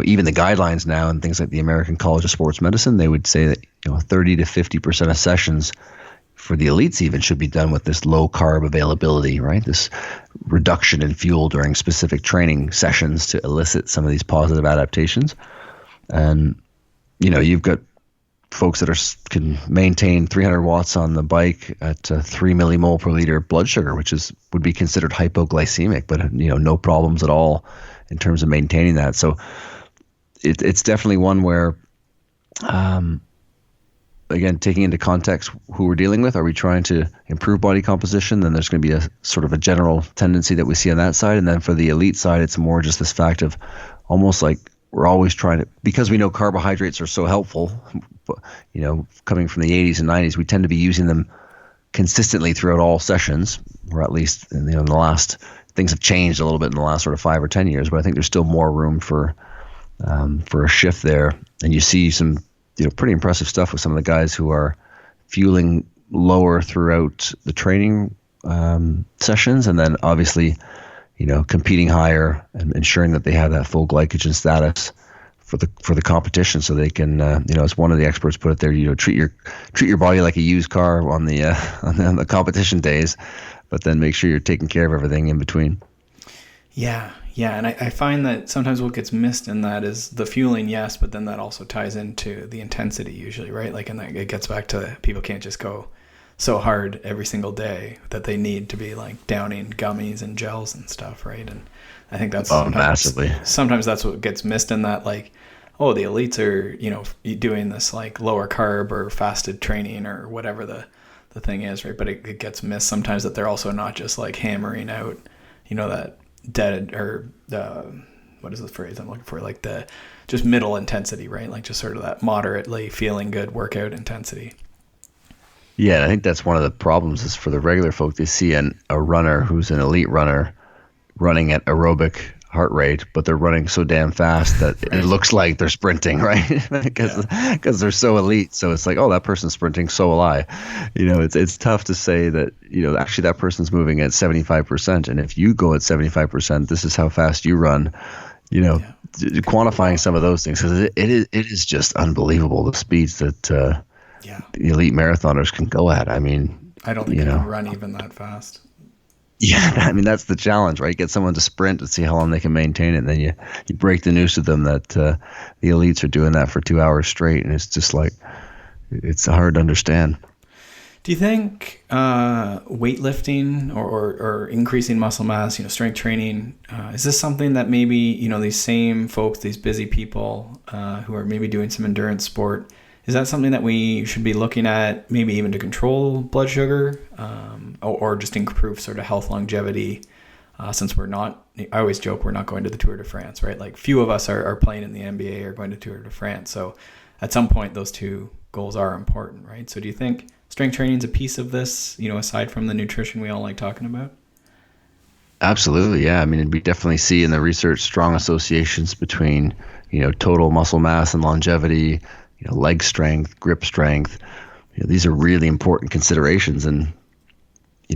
even the guidelines now and things like the American College of Sports Medicine, they would say that, 30 to 50% of sessions for the elites even should be done with this low carb availability, right? This reduction in fuel during specific training sessions to elicit some of these positive adaptations. And, you've got folks that can maintain 300 watts on the bike at 3 millimole per liter blood sugar, which would be considered hypoglycemic, but no problems at all in terms of maintaining that. So it's definitely one where, again, taking into context who we're dealing with, are we trying to improve body composition? Then there's going to be a sort of a general tendency that we see on that side. And then for the elite side, it's more just this fact of almost like we're always trying to, because we know carbohydrates are so helpful, coming from the 80s and 90s, we tend to be using them consistently throughout all sessions, or at least in the last, things have changed a little bit in the last sort of 5 or 10 years, but I think there's still more room for a shift there. And you see some pretty impressive stuff with some of the guys who are fueling lower throughout the training sessions, and then obviously, competing higher and ensuring that they have that full glycogen status for the competition, so they can, as one of the experts put it there, treat your body like a used car on the competition days, but then make sure you're taking care of everything in between. Yeah, and I find that sometimes what gets missed in that is the fueling, yes, but then that also ties into the intensity usually, right? Like, and that it gets back to people can't just go so hard every single day that they need to be like downing gummies and gels and stuff, right? And I think that's massively. Sometimes that's what gets missed in that, like, oh, the elites are, doing this like lower carb or fasted training or whatever the thing is, right? But it gets missed sometimes that they're also not just like hammering out, that dead or what is the phrase I'm looking for? Like the just middle intensity, right? Like just sort of that moderately feeling good workout intensity. Yeah, I think that's one of the problems is for the regular folk, they see a runner who's an elite runner running at aerobic heart rate, but they're running so damn fast that it looks like they're sprinting, right? Because they're so elite. So it's like, oh, that person's sprinting, so will I. It's tough to say that, actually that person's moving at 75%. And if you go at 75%, this is how fast you run, quantifying some of those things. Because it is just unbelievable the speeds that the elite marathoners can go at. I mean, I don't think you can run even that fast. Yeah, I mean, that's the challenge, right? Get someone to sprint and see how long they can maintain it. And then you break the news to them that the elites are doing that for 2 hours straight. And it's just like, it's hard to understand. Do you think weightlifting or increasing muscle mass, strength training, is this something that maybe, these same folks, these busy people who are maybe doing some endurance sport, is that something that we should be looking at, maybe even to control blood sugar, or just improve sort of health longevity? Since we're not, I always joke, we're not going to the Tour de France, right? Like few of us are playing in the NBA or going to Tour de France. So at some point, those two goals are important, right? So do you think strength training is a piece of this, aside from the nutrition we all like talking about? Absolutely, yeah. I mean, we definitely see in the research strong associations between, total muscle mass and longevity, leg strength, grip strength. These are really important considerations. And,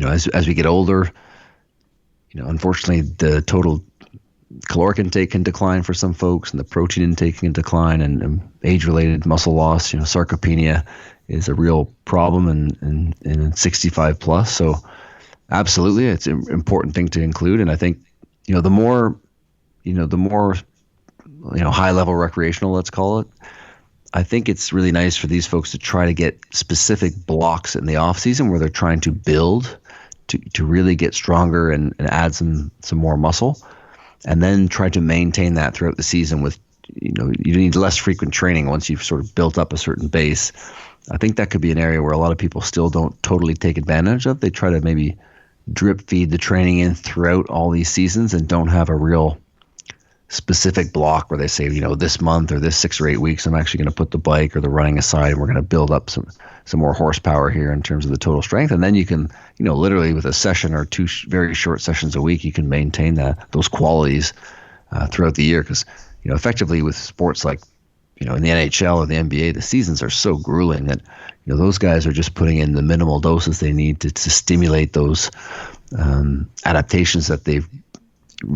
as we get older, unfortunately, the total caloric intake can decline for some folks, and the protein intake can decline, and age-related muscle loss, sarcopenia is a real problem in 65 plus. So absolutely, it's an important thing to include. And I think, the more high-level recreational, let's call it, I think it's really nice for these folks to try to get specific blocks in the off season where they're trying to build to really get stronger and add some more muscle, and then try to maintain that throughout the season with, you need less frequent training once you've sort of built up a certain base. I think that could be an area where a lot of people still don't totally take advantage of. They try to maybe drip feed the training in throughout all these seasons and don't have a real specific block where they say, this month or this 6 or 8 weeks, I'm actually going to put the bike or the running aside, and we're going to build up some more horsepower here in terms of the total strength. And then you can, literally with a session or two very short sessions a week, you can maintain those qualities throughout the year. Because, effectively with sports like, in the NHL or the NBA, the seasons are so grueling that, those guys are just putting in the minimal doses they need to stimulate those adaptations that they've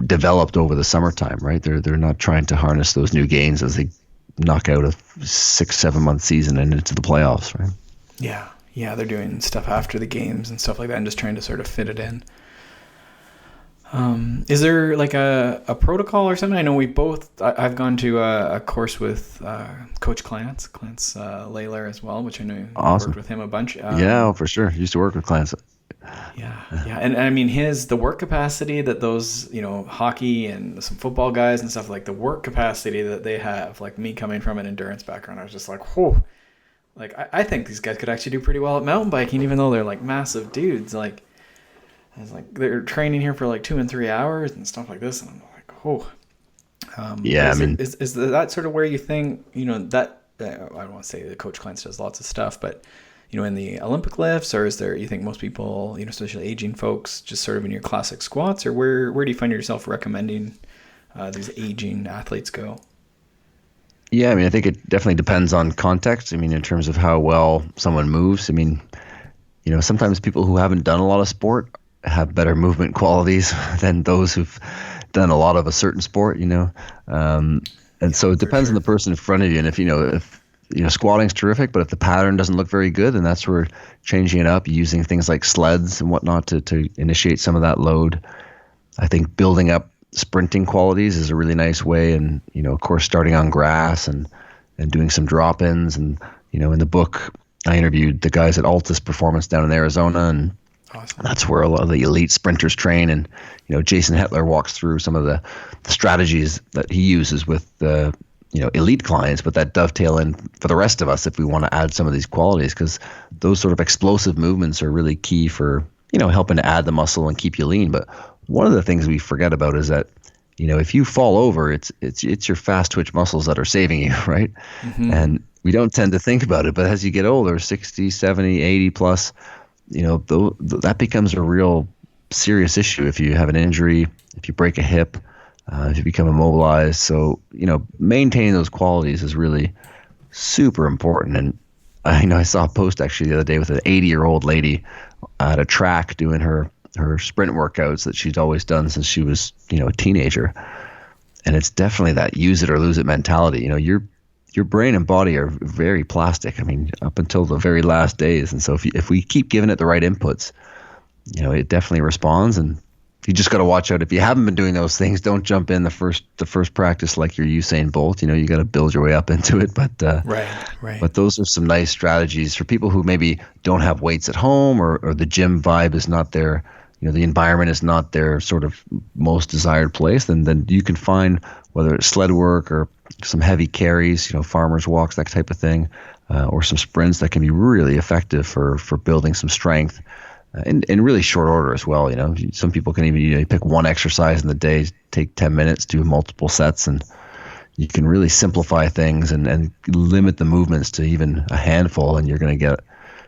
developed over the summertime, right? They're not trying to harness those new gains as they knock out a 6-7 month season and into the playoffs, right? Yeah, they're doing stuff after the games and stuff like that, and just trying to sort of fit it in. Is there like a protocol or something? I know I've gone to a course with Coach Clance Layler as well, which I know you Awesome. worked with him a bunch. For sure. Used to work with Clance. Yeah. And I mean, the work capacity that those, hockey and some football guys and stuff, like the work capacity that they have, like me coming from an endurance background, I was just like, whoa. Like, I think these guys could actually do pretty well at mountain biking, even though they're like massive dudes. Like, I was like, they're training here for like 2 and 3 hours and stuff like this. And I'm like, oh. Is that sort of where you think, that, I don't want to say that Coach Clance does lots of stuff, but, in the Olympic lifts, or is there, you think most people, especially aging folks, just sort of in your classic squats, or where do you find yourself recommending these aging athletes go? Yeah, I mean, I think it definitely depends on context. I mean, in terms of how well someone moves. I mean, sometimes people who haven't done a lot of sport have better movement qualities than those who've done a lot of a certain sport, and so it depends on the person in front of you. And if squatting's terrific, but if the pattern doesn't look very good, then that's where changing it up, using things like sleds and whatnot to initiate some of that load. I think building up sprinting qualities is a really nice way, and of course starting on grass and doing some drop-ins. And in the book I interviewed the guys at Altus Performance down in Arizona, and awesome. That's where a lot of the elite sprinters train. And Jason Hetler walks through some of the strategies that he uses with the elite clients, but that dovetail in for the rest of us if we want to add some of these qualities, because those sort of explosive movements are really key for helping to add the muscle and keep you lean. But one of the things we forget about is that if you fall over, it's your fast twitch muscles that are saving you, right? Mm-hmm. And we don't tend to think about it, but as you get older, 60, 70, 80 plus, that becomes a real serious issue if you have an injury, if you break a hip, if you become immobilized. So, maintaining those qualities is really super important. And I saw a post actually the other day with an 80-year-old lady at a track doing her sprint workouts that she's always done since she was, a teenager. And it's definitely that use it or lose it mentality. Your brain and body are very plastic. I mean, up until the very last days. And so if we keep giving it the right inputs, it definitely responds. And you just got to watch out. If you haven't been doing those things, don't jump in the first practice like you're Usain Bolt. You got to build your way up into it. But right. But those are some nice strategies for people who maybe don't have weights at home, or the gym vibe is not their, the environment is not their sort of most desired place. Then you can find, whether it's sled work or some heavy carries, farmers walks, that type of thing, or some sprints that can be really effective for building some strength. In really short order as well. Some people can even pick one exercise in the day, take 10 minutes, do multiple sets, and you can really simplify things and limit the movements to even a handful, and you're going to get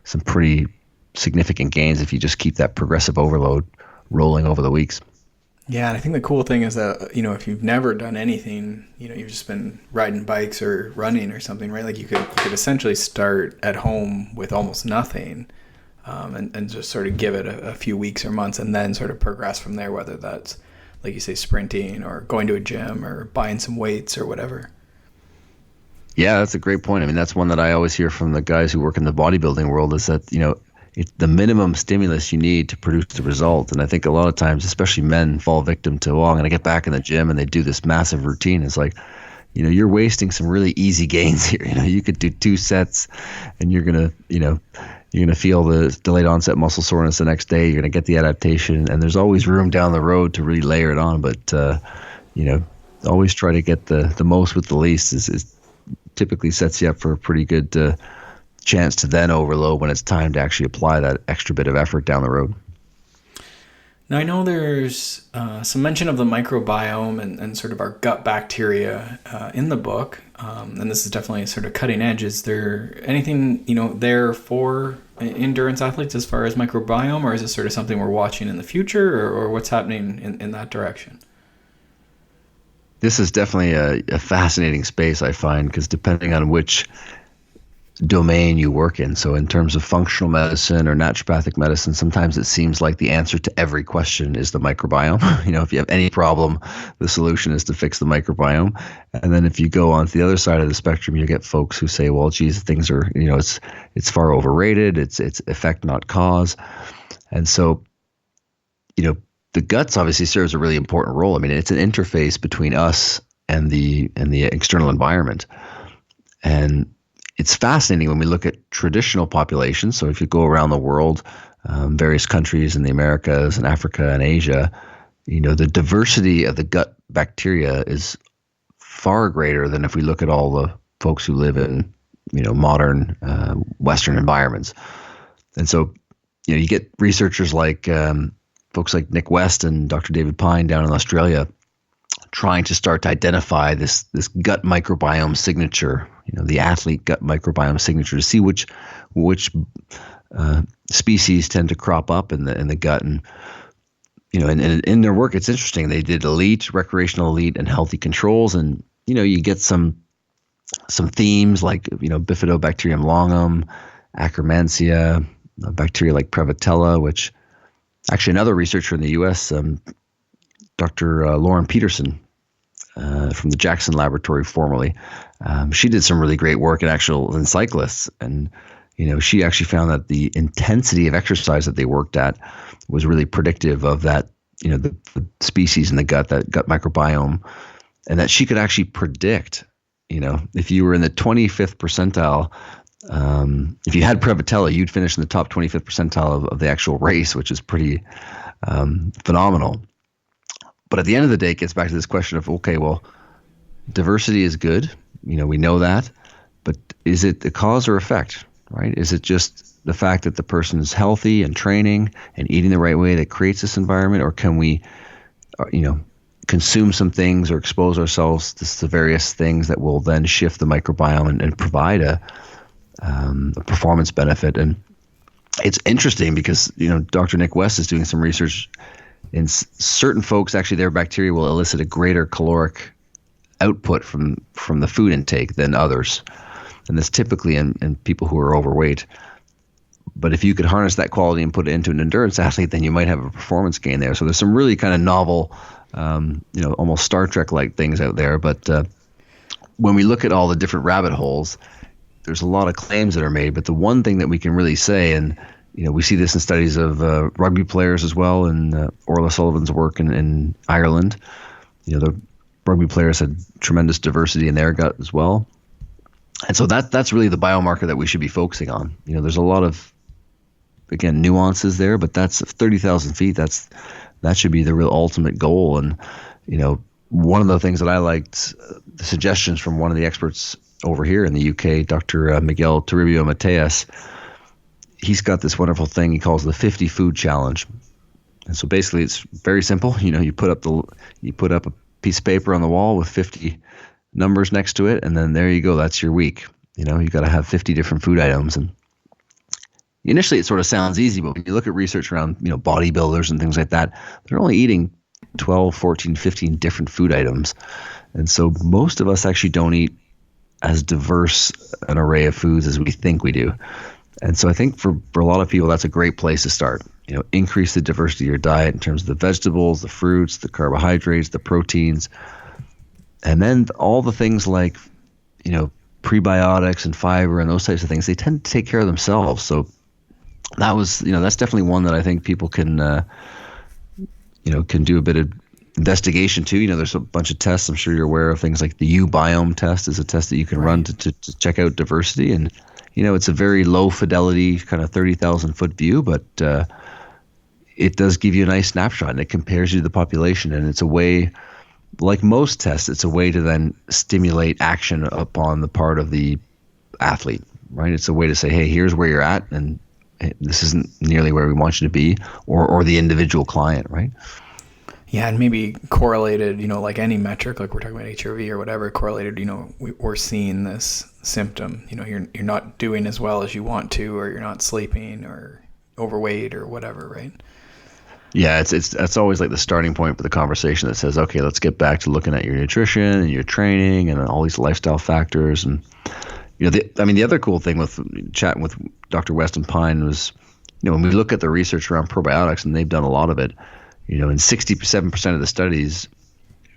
some pretty significant gains if you just keep that progressive overload rolling over the weeks. Yeah, and I think the cool thing is that, if you've never done anything, you've just been riding bikes or running or something, right? Like you could essentially start at home with almost nothing. And just sort of give it a few weeks or months, and then sort of progress from there, whether that's, like you say, sprinting or going to a gym or buying some weights or whatever. Yeah, that's a great point. I mean, that's one that I always hear from the guys who work in the bodybuilding world, is that, it's the minimum stimulus you need to produce the result. And I think a lot of times, especially men, fall victim to, I'm going to get back in the gym, and they do this massive routine. It's like, you're wasting some really easy gains here. You could do 2 sets and you're going to feel the delayed onset muscle soreness the next day. You're going to get the adaptation, and there's always room down the road to really layer it on. But, always try to get the most with the least is typically sets you up for a pretty good chance to then overload when it's time to actually apply that extra bit of effort down the road. Now, I know there's some mention of the microbiome and sort of our gut bacteria in the book, and this is definitely sort of cutting edge. Is there anything, there for endurance athletes as far as microbiome, or is it sort of something we're watching in the future, or what's happening in that direction? This is definitely a fascinating space, I find, because depending on which domain you work in. So in terms of functional medicine or naturopathic medicine, sometimes it seems like the answer to every question is the microbiome. If you have any problem, the solution is to fix the microbiome. And then if you go on to the other side of the spectrum, you get folks who say, well, geez, things are, it's far overrated. It's effect, not cause. And so, the guts obviously serves a really important role. I mean, it's an interface between us and the external environment. And it's fascinating when we look at traditional populations. So if you go around the world, various countries in the Americas and Africa and Asia, the diversity of the gut bacteria is far greater than if we look at all the folks who live in, modern Western environments. And so, you get researchers like folks like Nick West and Dr. David Pine down in Australia trying to start to identify this gut microbiome signature, the athlete gut microbiome signature, to see which species tend to crop up in the gut. And and in their work, it's interesting. They did elite, recreational elite, and healthy controls, and you get some themes like Bifidobacterium longum, Akkermansia, a bacteria like Prevotella, which actually another researcher in the U.S., Dr. Lauren Peterson from the Jackson Laboratory formerly, she did some really great work in cyclists. And, she actually found that the intensity of exercise that they worked at was really predictive of that, the species in the gut, that gut microbiome, and that she could actually predict, if you were in the 25th percentile, if you had Prevotella, you'd finish in the top 25th percentile of the actual race, which is pretty phenomenal. But at the end of the day, it gets back to this question of, okay, well, diversity is good. We know that. But is it the cause or effect, right? Is it just the fact that the person is healthy and training and eating the right way that creates this environment? Or can we, consume some things or expose ourselves to various things that will then shift the microbiome and provide a performance benefit? And it's interesting because, Dr. Nick West is doing some research in certain folks. Actually, their bacteria will elicit a greater caloric output from the food intake than others. And that's typically in people who are overweight. But if you could harness that quality and put it into an endurance athlete, then you might have a performance gain there. So there's some really kind of novel, almost Star Trek-like things out there. But when we look at all the different rabbit holes, there's a lot of claims that are made. But the one thing that we can really say, and we see this in studies of rugby players as well, and Orla Sullivan's work in Ireland. The rugby players had tremendous diversity in their gut as well. And so that's really the biomarker that we should be focusing on. There's a lot of, again, nuances there, but that's 30,000 feet. That should be the real ultimate goal. And, one of the things that I liked, the suggestions from one of the experts over here in the UK, Dr. Miguel Toribio Mateus, he's got this wonderful thing he calls the 50 food challenge. And so basically it's very simple. You put up a piece of paper on the wall with 50 numbers next to it, and then there you go. That's your week. You got to have 50 different food items. And initially it sort of sounds easy, but when you look at research around, bodybuilders and things like that, they're only eating 12, 14, 15 different food items. And so most of us actually don't eat as diverse an array of foods as we think we do. And so I think for a lot of people, that's a great place to start. Increase the diversity of your diet in terms of the vegetables, the fruits, the carbohydrates, the proteins, and then all the things like, prebiotics and fiber and those types of things, they tend to take care of themselves. So that was, that's definitely one that I think people can do a bit of investigation too. There's a bunch of tests. I'm sure you're aware of things like the Ubiome test is a test that you can run to check out diversity. And, it's a very low fidelity kind of 30,000 foot view, but it does give you a nice snapshot and it compares you to the population. And it's a way, like most tests, it's a way to then stimulate action upon the part of the athlete, right? It's a way to say, hey, here's where you're at, and this isn't nearly where we want you to be, or the individual client, right? Yeah, and maybe correlated, like any metric, like we're talking about HRV or whatever, correlated, we're seeing this symptom. You're not doing as well as you want to, or you're not sleeping, or overweight, or whatever, right? Yeah, it's always like the starting point for the conversation that says, okay, let's get back to looking at your nutrition and your training and all these lifestyle factors. And The other cool thing with chatting with Dr. Weston Pine was, when we look at the research around probiotics, and they've done a lot of it, in 67% of the studies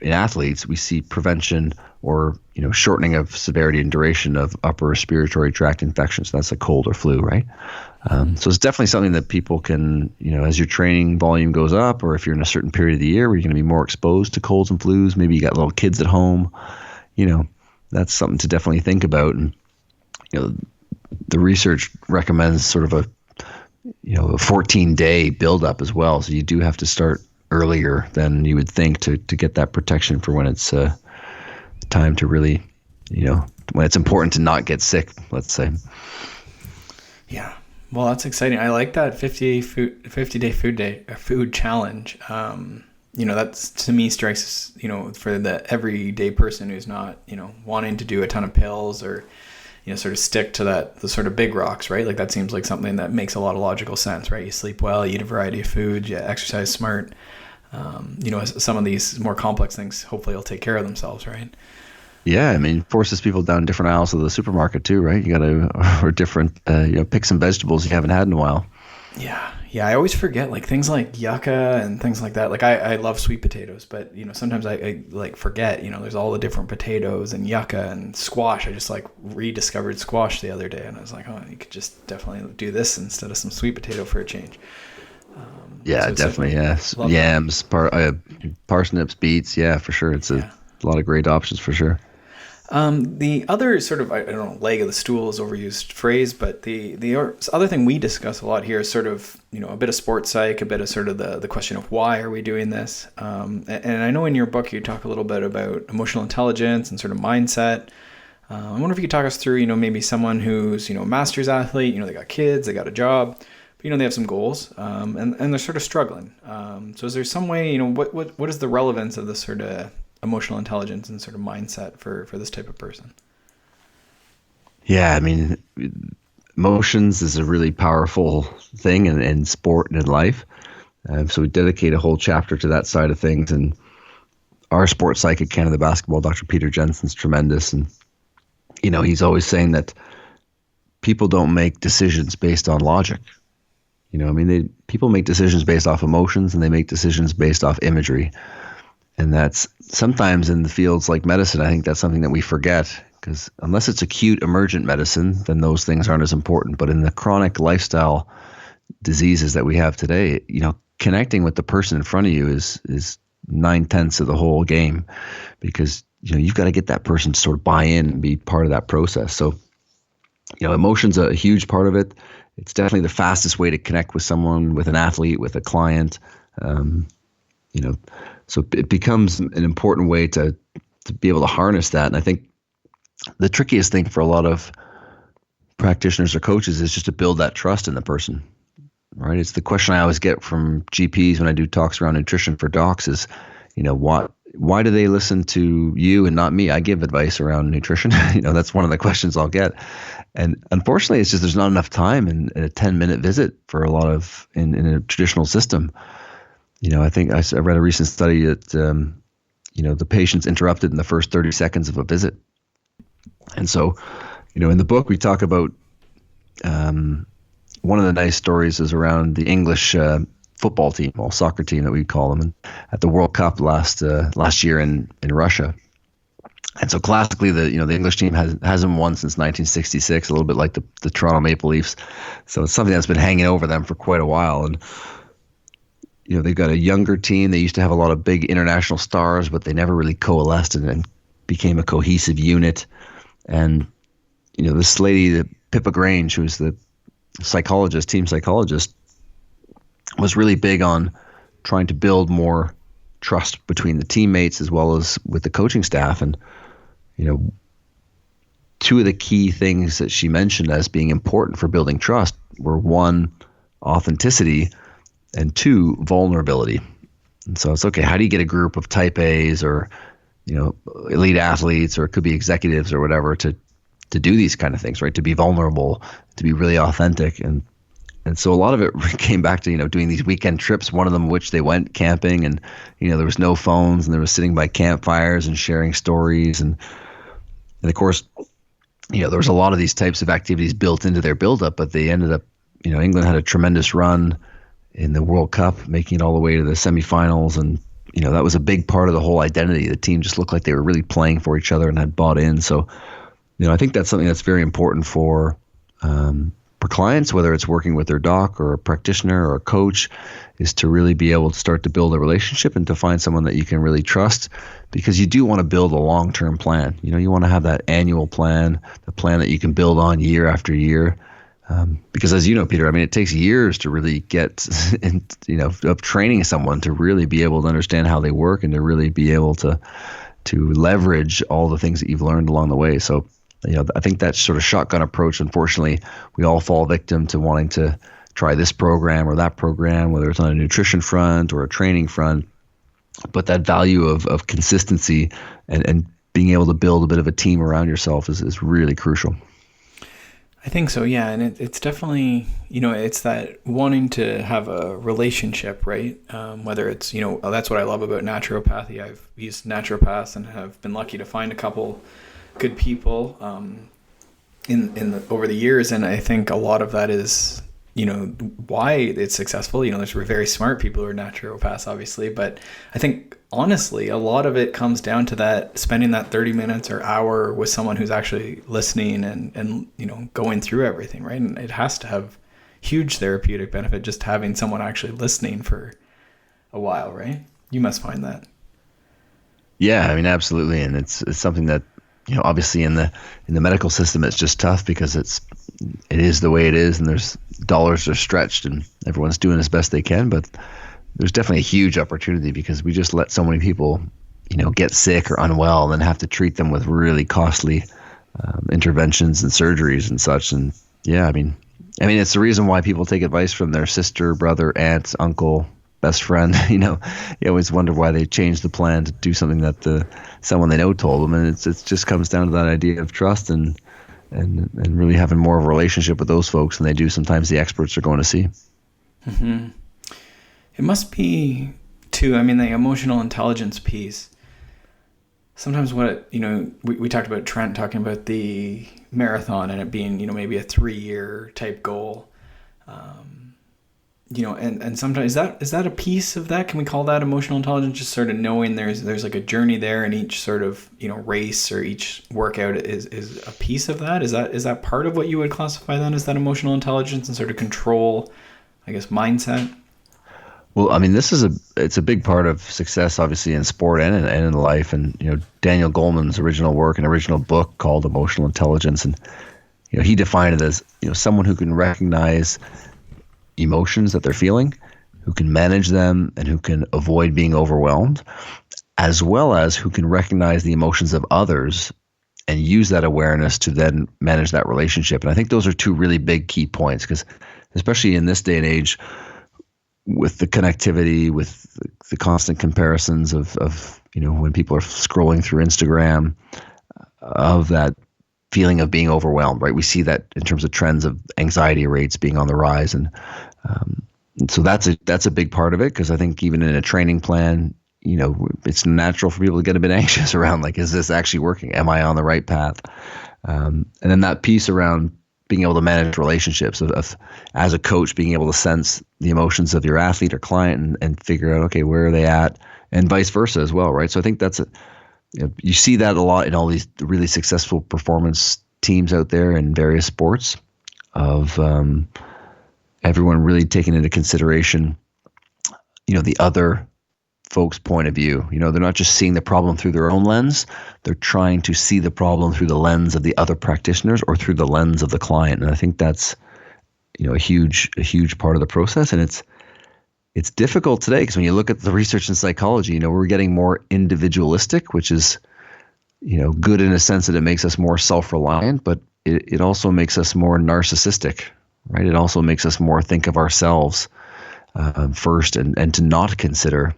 in athletes, we see prevention or, shortening of severity and duration of upper respiratory tract infections. That's a cold or flu, right? So it's definitely something that people can, as your training volume goes up, or if you're in a certain period of the year where you're going to be more exposed to colds and flus, maybe you got little kids at home, that's something to definitely think about. And, the research recommends sort of a 14-day buildup as well. So you do have to start earlier than you would think to get that protection for when it's time to really, when it's important to not get sick, let's say. Yeah. Well, that's exciting. I like that 50-day food challenge. That's, to me, strikes, for the everyday person who's not, wanting to do a ton of pills or, sort of stick to the sort of big rocks, right? Like that seems like something that makes a lot of logical sense, right? You sleep well, you eat a variety of food, you exercise smart. Some of these more complex things hopefully will take care of themselves, right? Yeah, forces people down different aisles of the supermarket too, right? You got to, or different, pick some vegetables you haven't had in a while. Yeah. I always forget like things like yucca and things like that. Like I love sweet potatoes, but sometimes I like forget. There's all the different potatoes and yucca and squash. I just like rediscovered squash the other day, and I was like, oh, you could just definitely do this instead of some sweet potato for a change. Yeah, so definitely. Yeah, yams, parsnips, beets. Yeah, for sure. It's a lot of great options for sure. The other sort of, I don't know, leg of the stool is overused phrase, but the other thing we discuss a lot here is sort of, a bit of sports psych, a bit of sort of the question of why are we doing this? And I know in your book you talk a little bit about emotional intelligence and sort of mindset. I wonder if you could talk us through, maybe someone who's, a master's athlete, they got kids, they got a job, but, they have some goals, and they're sort of struggling. So is there some way, what is the relevance of this sort of emotional intelligence and sort of mindset for this type of person? Yeah, emotions is a really powerful thing in sport and in life. So we dedicate a whole chapter to that side of things. And our sports psych at Canada Basketball, Dr. Peter Jensen's tremendous. And, he's always saying that people don't make decisions based on logic. People make decisions based off emotions, and they make decisions based off imagery. And that's sometimes in the fields like medicine, I think that's something that we forget, because unless it's acute emergent medicine, then those things aren't as important. But in the chronic lifestyle diseases that we have today, connecting with the person in front of you is 9/10 of the whole game, because, you've got to get that person to sort of buy in and be part of that process. So, emotion's a huge part of it. It's definitely the fastest way to connect with someone, with an athlete, with a client. So it becomes an important way to be able to harness that. And I think the trickiest thing for a lot of practitioners or coaches is just to build that trust in the person, right? It's the question I always get from GPs when I do talks around nutrition for docs is, why do they listen to you and not me? I give advice around nutrition. That's one of the questions I'll get. And unfortunately, it's just there's not enough time in a 10-minute visit for a lot of in a traditional system. I think I read a recent study that, the patient's interrupted in the first 30 seconds of a visit. And so, in the book, we talk about one of the nice stories is around the English football team, or soccer team that we call them, and at the World Cup last year in Russia. And so classically, the English team hasn't won since 1966, a little bit like the Toronto Maple Leafs. So it's something that's been hanging over them for quite a while. And they've got a younger team. They used to have a lot of big international stars, but they never really coalesced and became a cohesive unit. And, this lady, Pippa Grange, who's the team psychologist, was really big on trying to build more trust between the teammates as well as with the coaching staff. And, two of the key things that she mentioned as being important for building trust were, one, authenticity, and two, vulnerability. And so it's okay, how do you get a group of type A's or, elite athletes, or it could be executives or whatever, to do these kind of things, right? To be vulnerable, to be really authentic. And so a lot of it came back to, doing these weekend trips, one of them which they went camping, and, there was no phones, and there was sitting by campfires and sharing stories. And of course, there was a lot of these types of activities built into their build-up, but they ended up, England had a tremendous run in the World Cup, making it all the way to the semifinals. And, that was a big part of the whole identity. The team just looked like they were really playing for each other and had bought in. So, I think that's something that's very important for clients, whether it's working with their doc or a practitioner or a coach, is to really be able to start to build a relationship and to find someone that you can really trust, because you do want to build a long-term plan. You want to have that annual plan, the plan that you can build on year after year. Because as you know, Peter, it takes years to really get, of training someone to really be able to understand how they work and to really be able to leverage all the things that you've learned along the way. So, I think that sort of shotgun approach, unfortunately, we all fall victim to wanting to try this program or that program, whether it's on a nutrition front or a training front. But that value of consistency and being able to build a bit of a team around yourself is really crucial. I think so, yeah. And it's definitely, it's that wanting to have a relationship, right? Whether it's, that's what I love about naturopathy. I've used naturopaths and have been lucky to find a couple good people over the years. And I think a lot of that is, why it's successful. There's very smart people who are naturopaths, obviously. But I think, honestly, a lot of it comes down to that, spending that 30 minutes or hour with someone who's actually listening and going through everything, right? And it has to have huge therapeutic benefit just having someone actually listening for a while, right? You must find that. Yeah, absolutely. And it's something that, obviously in the medical system, it's just tough because it is the way it is, and there's dollars are stretched and everyone's doing as best they can. But there's definitely a huge opportunity because we just let so many people, get sick or unwell and then have to treat them with really costly interventions and surgeries and such. And yeah, it's the reason why people take advice from their sister, brother, aunt, uncle, best friend. You always wonder why they changed the plan to do something that someone they know told them. And it just comes down to that idea of trust and really having more of a relationship with those folks than they do sometimes the experts are going to see. Mm-hmm. It must be too, the emotional intelligence piece. Sometimes we talked about Trent talking about the marathon and it being, maybe a 3-year type goal. And sometimes is that a piece of that? Can we call that emotional intelligence? Just sort of knowing there's like a journey there, and each sort of race or each workout is a piece of that. Is that part of what you would classify then as that emotional intelligence and sort of control, I guess, mindset? Well, it's a big part of success, obviously, in sport and in life. And Daniel Goleman's original work, an original book called Emotional Intelligence, and he defined it as someone who can recognize emotions that they're feeling, who can manage them, and who can avoid being overwhelmed, as well as who can recognize the emotions of others and use that awareness to then manage that relationship. And I think those are two really big key points, because especially in this day and age, with the connectivity, with the constant comparisons of when people are scrolling through Instagram, of that feeling of being overwhelmed, right? We see that in terms of trends of anxiety rates being on the rise, and so that's a big part of it, because I think even in a training plan, it's natural for people to get a bit anxious around, like, is this actually working? Am I on the right path? And then that piece around being able to manage relationships, of as a coach, being able to sense the emotions of your athlete or client and figure out, okay, where are they at, and vice versa as well, right? So I think that's you see that a lot in all these really successful performance teams out there in various sports, of everyone really taking into consideration, the other folks' point of view. They're not just seeing the problem through their own lens. They're trying to see the problem through the lens of the other practitioners or through the lens of the client. And I think that's, a huge part of the process. And it's difficult today, because when you look at the research in psychology, we're getting more individualistic, which is, good in a sense that it makes us more self-reliant, but it also makes us more narcissistic, right? It also makes us more think of ourselves first, and to not consider,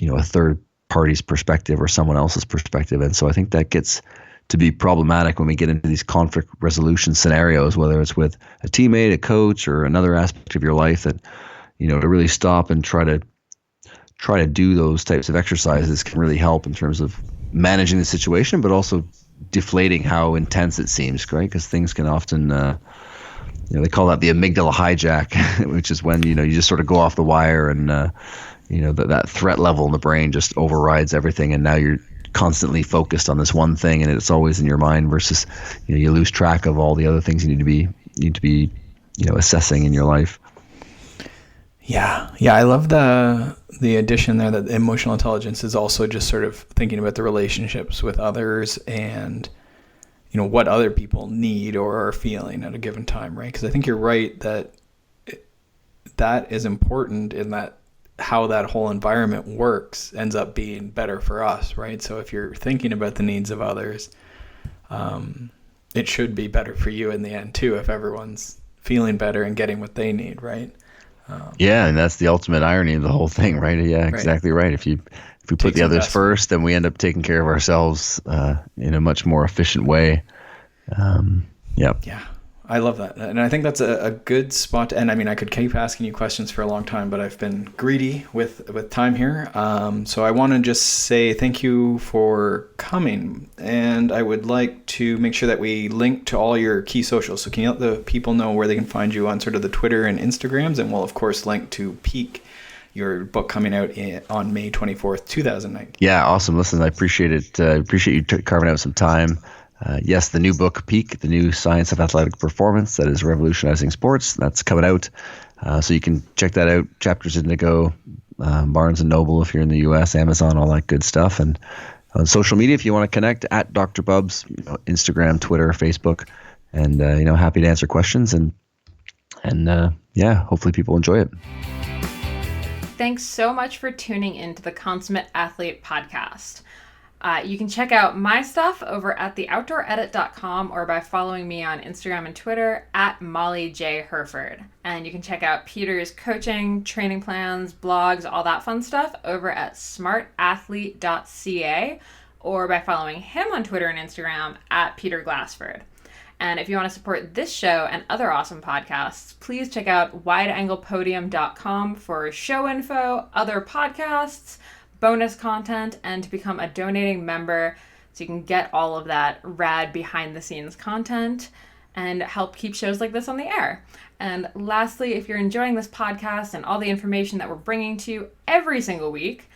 a third party's perspective or someone else's perspective. And so I think that gets to be problematic when we get into these conflict resolution scenarios, whether it's with a teammate, a coach, or another aspect of your life, that, to really stop and try to do those types of exercises can really help in terms of managing the situation, but also deflating how intense it seems, right? Because things can often, they call that the amygdala hijack, which is when, you just sort of go off the wire and, that threat level in the brain just overrides everything. And now you're constantly focused on this one thing and it's always in your mind versus, you lose track of all the other things you need to be, assessing in your life. Yeah. I love the addition there that emotional intelligence is also just sort of thinking about the relationships with others and, what other people need or are feeling at a given time, right? Because I think you're right that that is important in that how that whole environment works ends up being better for us, right? So if you're thinking about the needs of others, it should be better for you in the end too, if everyone's feeling better and getting what they need, right? Yeah, and that's the ultimate irony of the whole thing, right? Yeah, exactly right. If we put the others first, then we end up taking care of ourselves in a much more efficient way. Yeah, I love that, and I think that's a good spot to end. I mean, I could keep asking you questions for a long time, but I've been greedy with time here. So I want to just say thank you for coming, and I would like to make sure that we link to all your key socials. So can you let the people know where they can find you on sort of the Twitter and Instagrams, and we'll of course link to Peak, your book coming out on May 24th, 2019. Yeah, awesome. Listen, I appreciate it. I appreciate you carving out some time. Yes, the new book, Peak, the new science of athletic performance that is revolutionizing sports, that's coming out. So you can check that out. Chapters in to go, Barnes & Noble if you're in the U.S., Amazon, all that good stuff. And on social media, if you want to connect, at Dr. Bubbs, Instagram, Twitter, Facebook. And, happy to answer questions. And hopefully people enjoy it. Thanks so much for tuning into the Consummate Athlete podcast. You can check out my stuff over at theoutdooredit.com or by following me on Instagram and Twitter at Molly J. Herford. And you can check out Peter's coaching, training plans, blogs, all that fun stuff over at smartathlete.ca or by following him on Twitter and Instagram at Peter Glassford. And if you want to support this show and other awesome podcasts, please check out wideanglepodium.com for show info, other podcasts, bonus content, and to become a donating member so you can get all of that rad behind the scenes content and help keep shows like this on the air. And lastly, if you're enjoying this podcast and all the information that we're bringing to you every single week,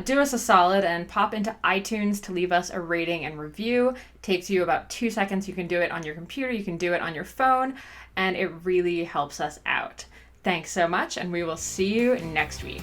do us a solid and pop into iTunes to leave us a rating and review. It takes you about 2 seconds. You can do it on your computer, you can do it on your phone, and it really helps us out. Thanks so much, and we will see you next week.